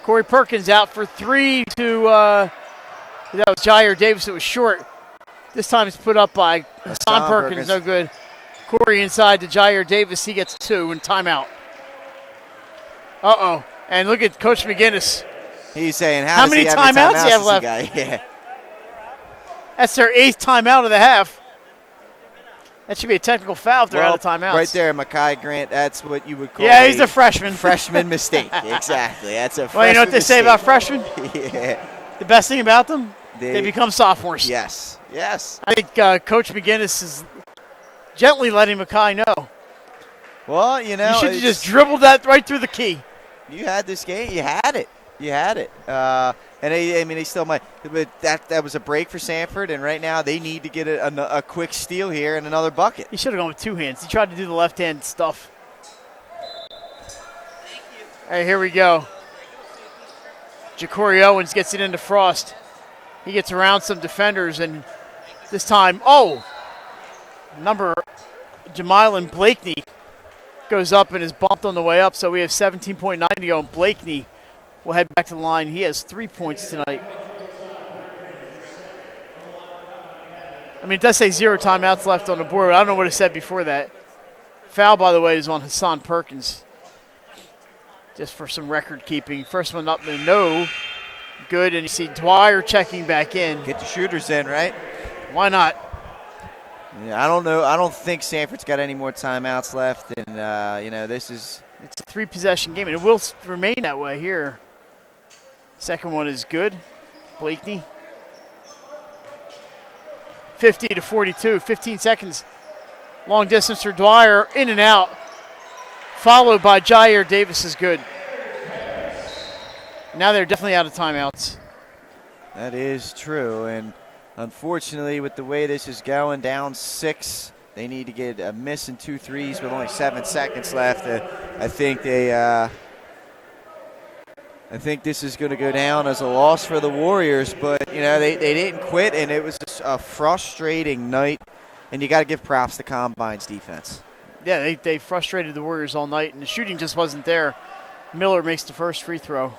Corey Perkins out for 3 to, that was Jair Davis. It was short. This time it's put up by Hassan Perkins. No good. Corey inside to Jair Davis. He gets 2 and timeout. Uh-oh. And look at Coach McGinnis. He's saying, how many timeouts do you have left? Yeah. That's their 8th timeout of the half. That should be a technical foul if they're out of timeouts. Right there, Mackay Grant, that's what you would call he's a freshman. Freshman mistake. Exactly. That's a freshman Well, you know what they say about freshmen? Yeah. The best thing about them? They become sophomores. Yes. Yes. I think Coach McGinnis is gently letting Mackay know. Well, you know. You should have just dribbled that right through the key. You had this game. You had it. You had it. And they still might. But that was a break for Sanford, and right now they need to get a quick steal here and another bucket. He should have gone with 2 hands. He tried to do the left-hand stuff. All right, here we go. Ja'Cory Owens gets it into Frost. He gets around some defenders, and this time, number Jamilin Blakeney goes up and is bumped on the way up, so we have 17.9 to go, and Blakeney will head back to the line. He has 3 points tonight. I mean, it does say 0 timeouts left on the board, but I don't know what it said before that. Foul, by the way, is on Hassan Perkins, just for some record keeping. First one up, no. Good, and you see Dwyer checking back in. Get the shooters in, right? Why not? Yeah, I don't know. I don't think Sanford's got any more timeouts left, and this is. It's a 3-possession game, and it will remain that way here. Second one is good. Blakeney. 50 to 42, 15 seconds. Long distance for Dwyer, in and out. Followed by Jair Davis is good. Now they're definitely out of timeouts. That is true, and unfortunately, with the way this is going, down 6, they need to get a miss and 2 threes with only 7 seconds left. I think this is going to go down as a loss for the Warriors, but they didn't quit, and it was a frustrating night. And you got to give props to Combine's defense. Yeah, they frustrated the Warriors all night, and the shooting just wasn't there. Miller makes the first free throw.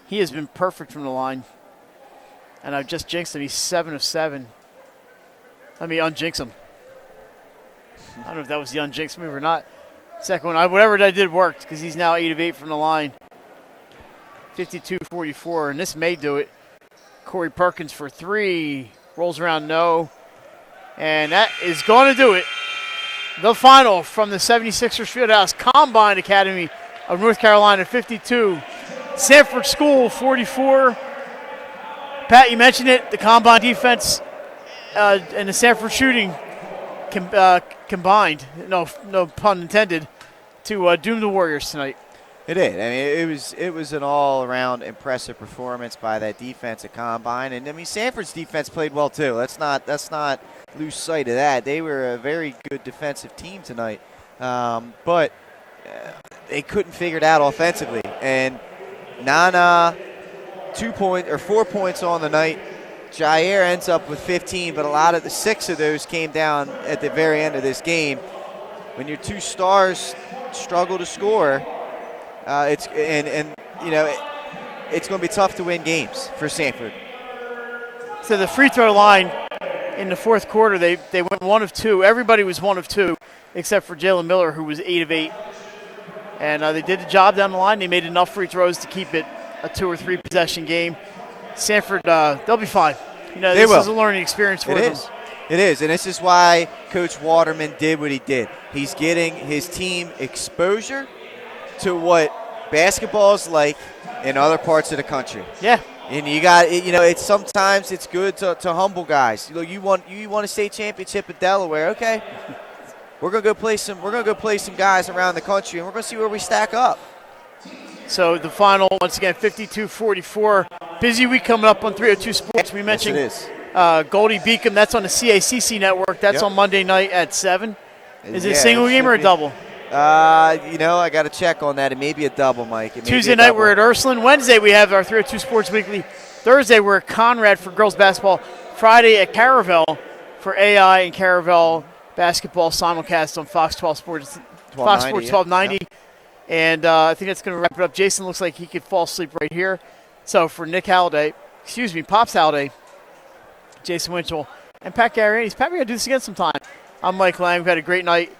He has been perfect from the line. And I've just jinxed him. He's 7 of 7. Let me unjinx him. I don't know if that was the unjinx move or not. Second one, whatever I did worked, because he's now 8 of 8 from the line. 52-44, and this may do it. Corey Perkins for 3. Rolls around, no. And that is going to do it. The final from the 76ers Fieldhouse Combine Academy of North Carolina, 52. Sanford School, 44. Pat, you mentioned it. The Combine defense and the Sanford shooting combined, no pun intended, to doom the Warriors tonight. It did. I mean, it was an all-around impressive performance by that defense at Combine, and I mean Sanford's defense played well too. Let's not lose sight of that. They were a very good defensive team tonight, but they couldn't figure it out offensively. And Nana, 4 points on the night. Jair ends up with 15, but a lot of the 6 of those came down at the very end of this game. When your 2 stars struggle to score, it's going to be tough to win games for Sanford. So the free throw line in the fourth quarter, they went 1 of 2. Everybody was 1 of 2, except for Jalen Miller, who was 8 of 8. And they did the job down the line. They made enough free throws to keep it a 2 or 3 possession game. Sanford, they'll be fine. This is a learning experience for them. It is, and this is why Coach Waterman did what he did. He's getting his team exposure to what basketball is like in other parts of the country. Yeah. And you got, it's sometimes it's good to humble guys. You want a state championship at Delaware, okay? We're gonna go play some guys around the country, and we're gonna see where we stack up. So the final, once again, 52-44. Busy week coming up on 302 Sports. We mentioned Goldie Beacom. That's on the CACC network. That's on Monday night at 7. Is it a single game or a double? I got to check on that. It may be a double, Mike. Tuesday night we're at Ursuline. Wednesday we have our 302 Sports Weekly. Thursday we're at Conrad for girls basketball. Friday at Caravel for AI and Caravel basketball simulcast on Fox 12 Sports, Fox Sports 1290. Yep. And I think that's going to wrap it up. Jason looks like he could fall asleep right here. So for Pops Halliday, Jason Winchell, and Pat Garriani's. Pat, we're going to do this again sometime. I'm Mike Lang. We've had a great night.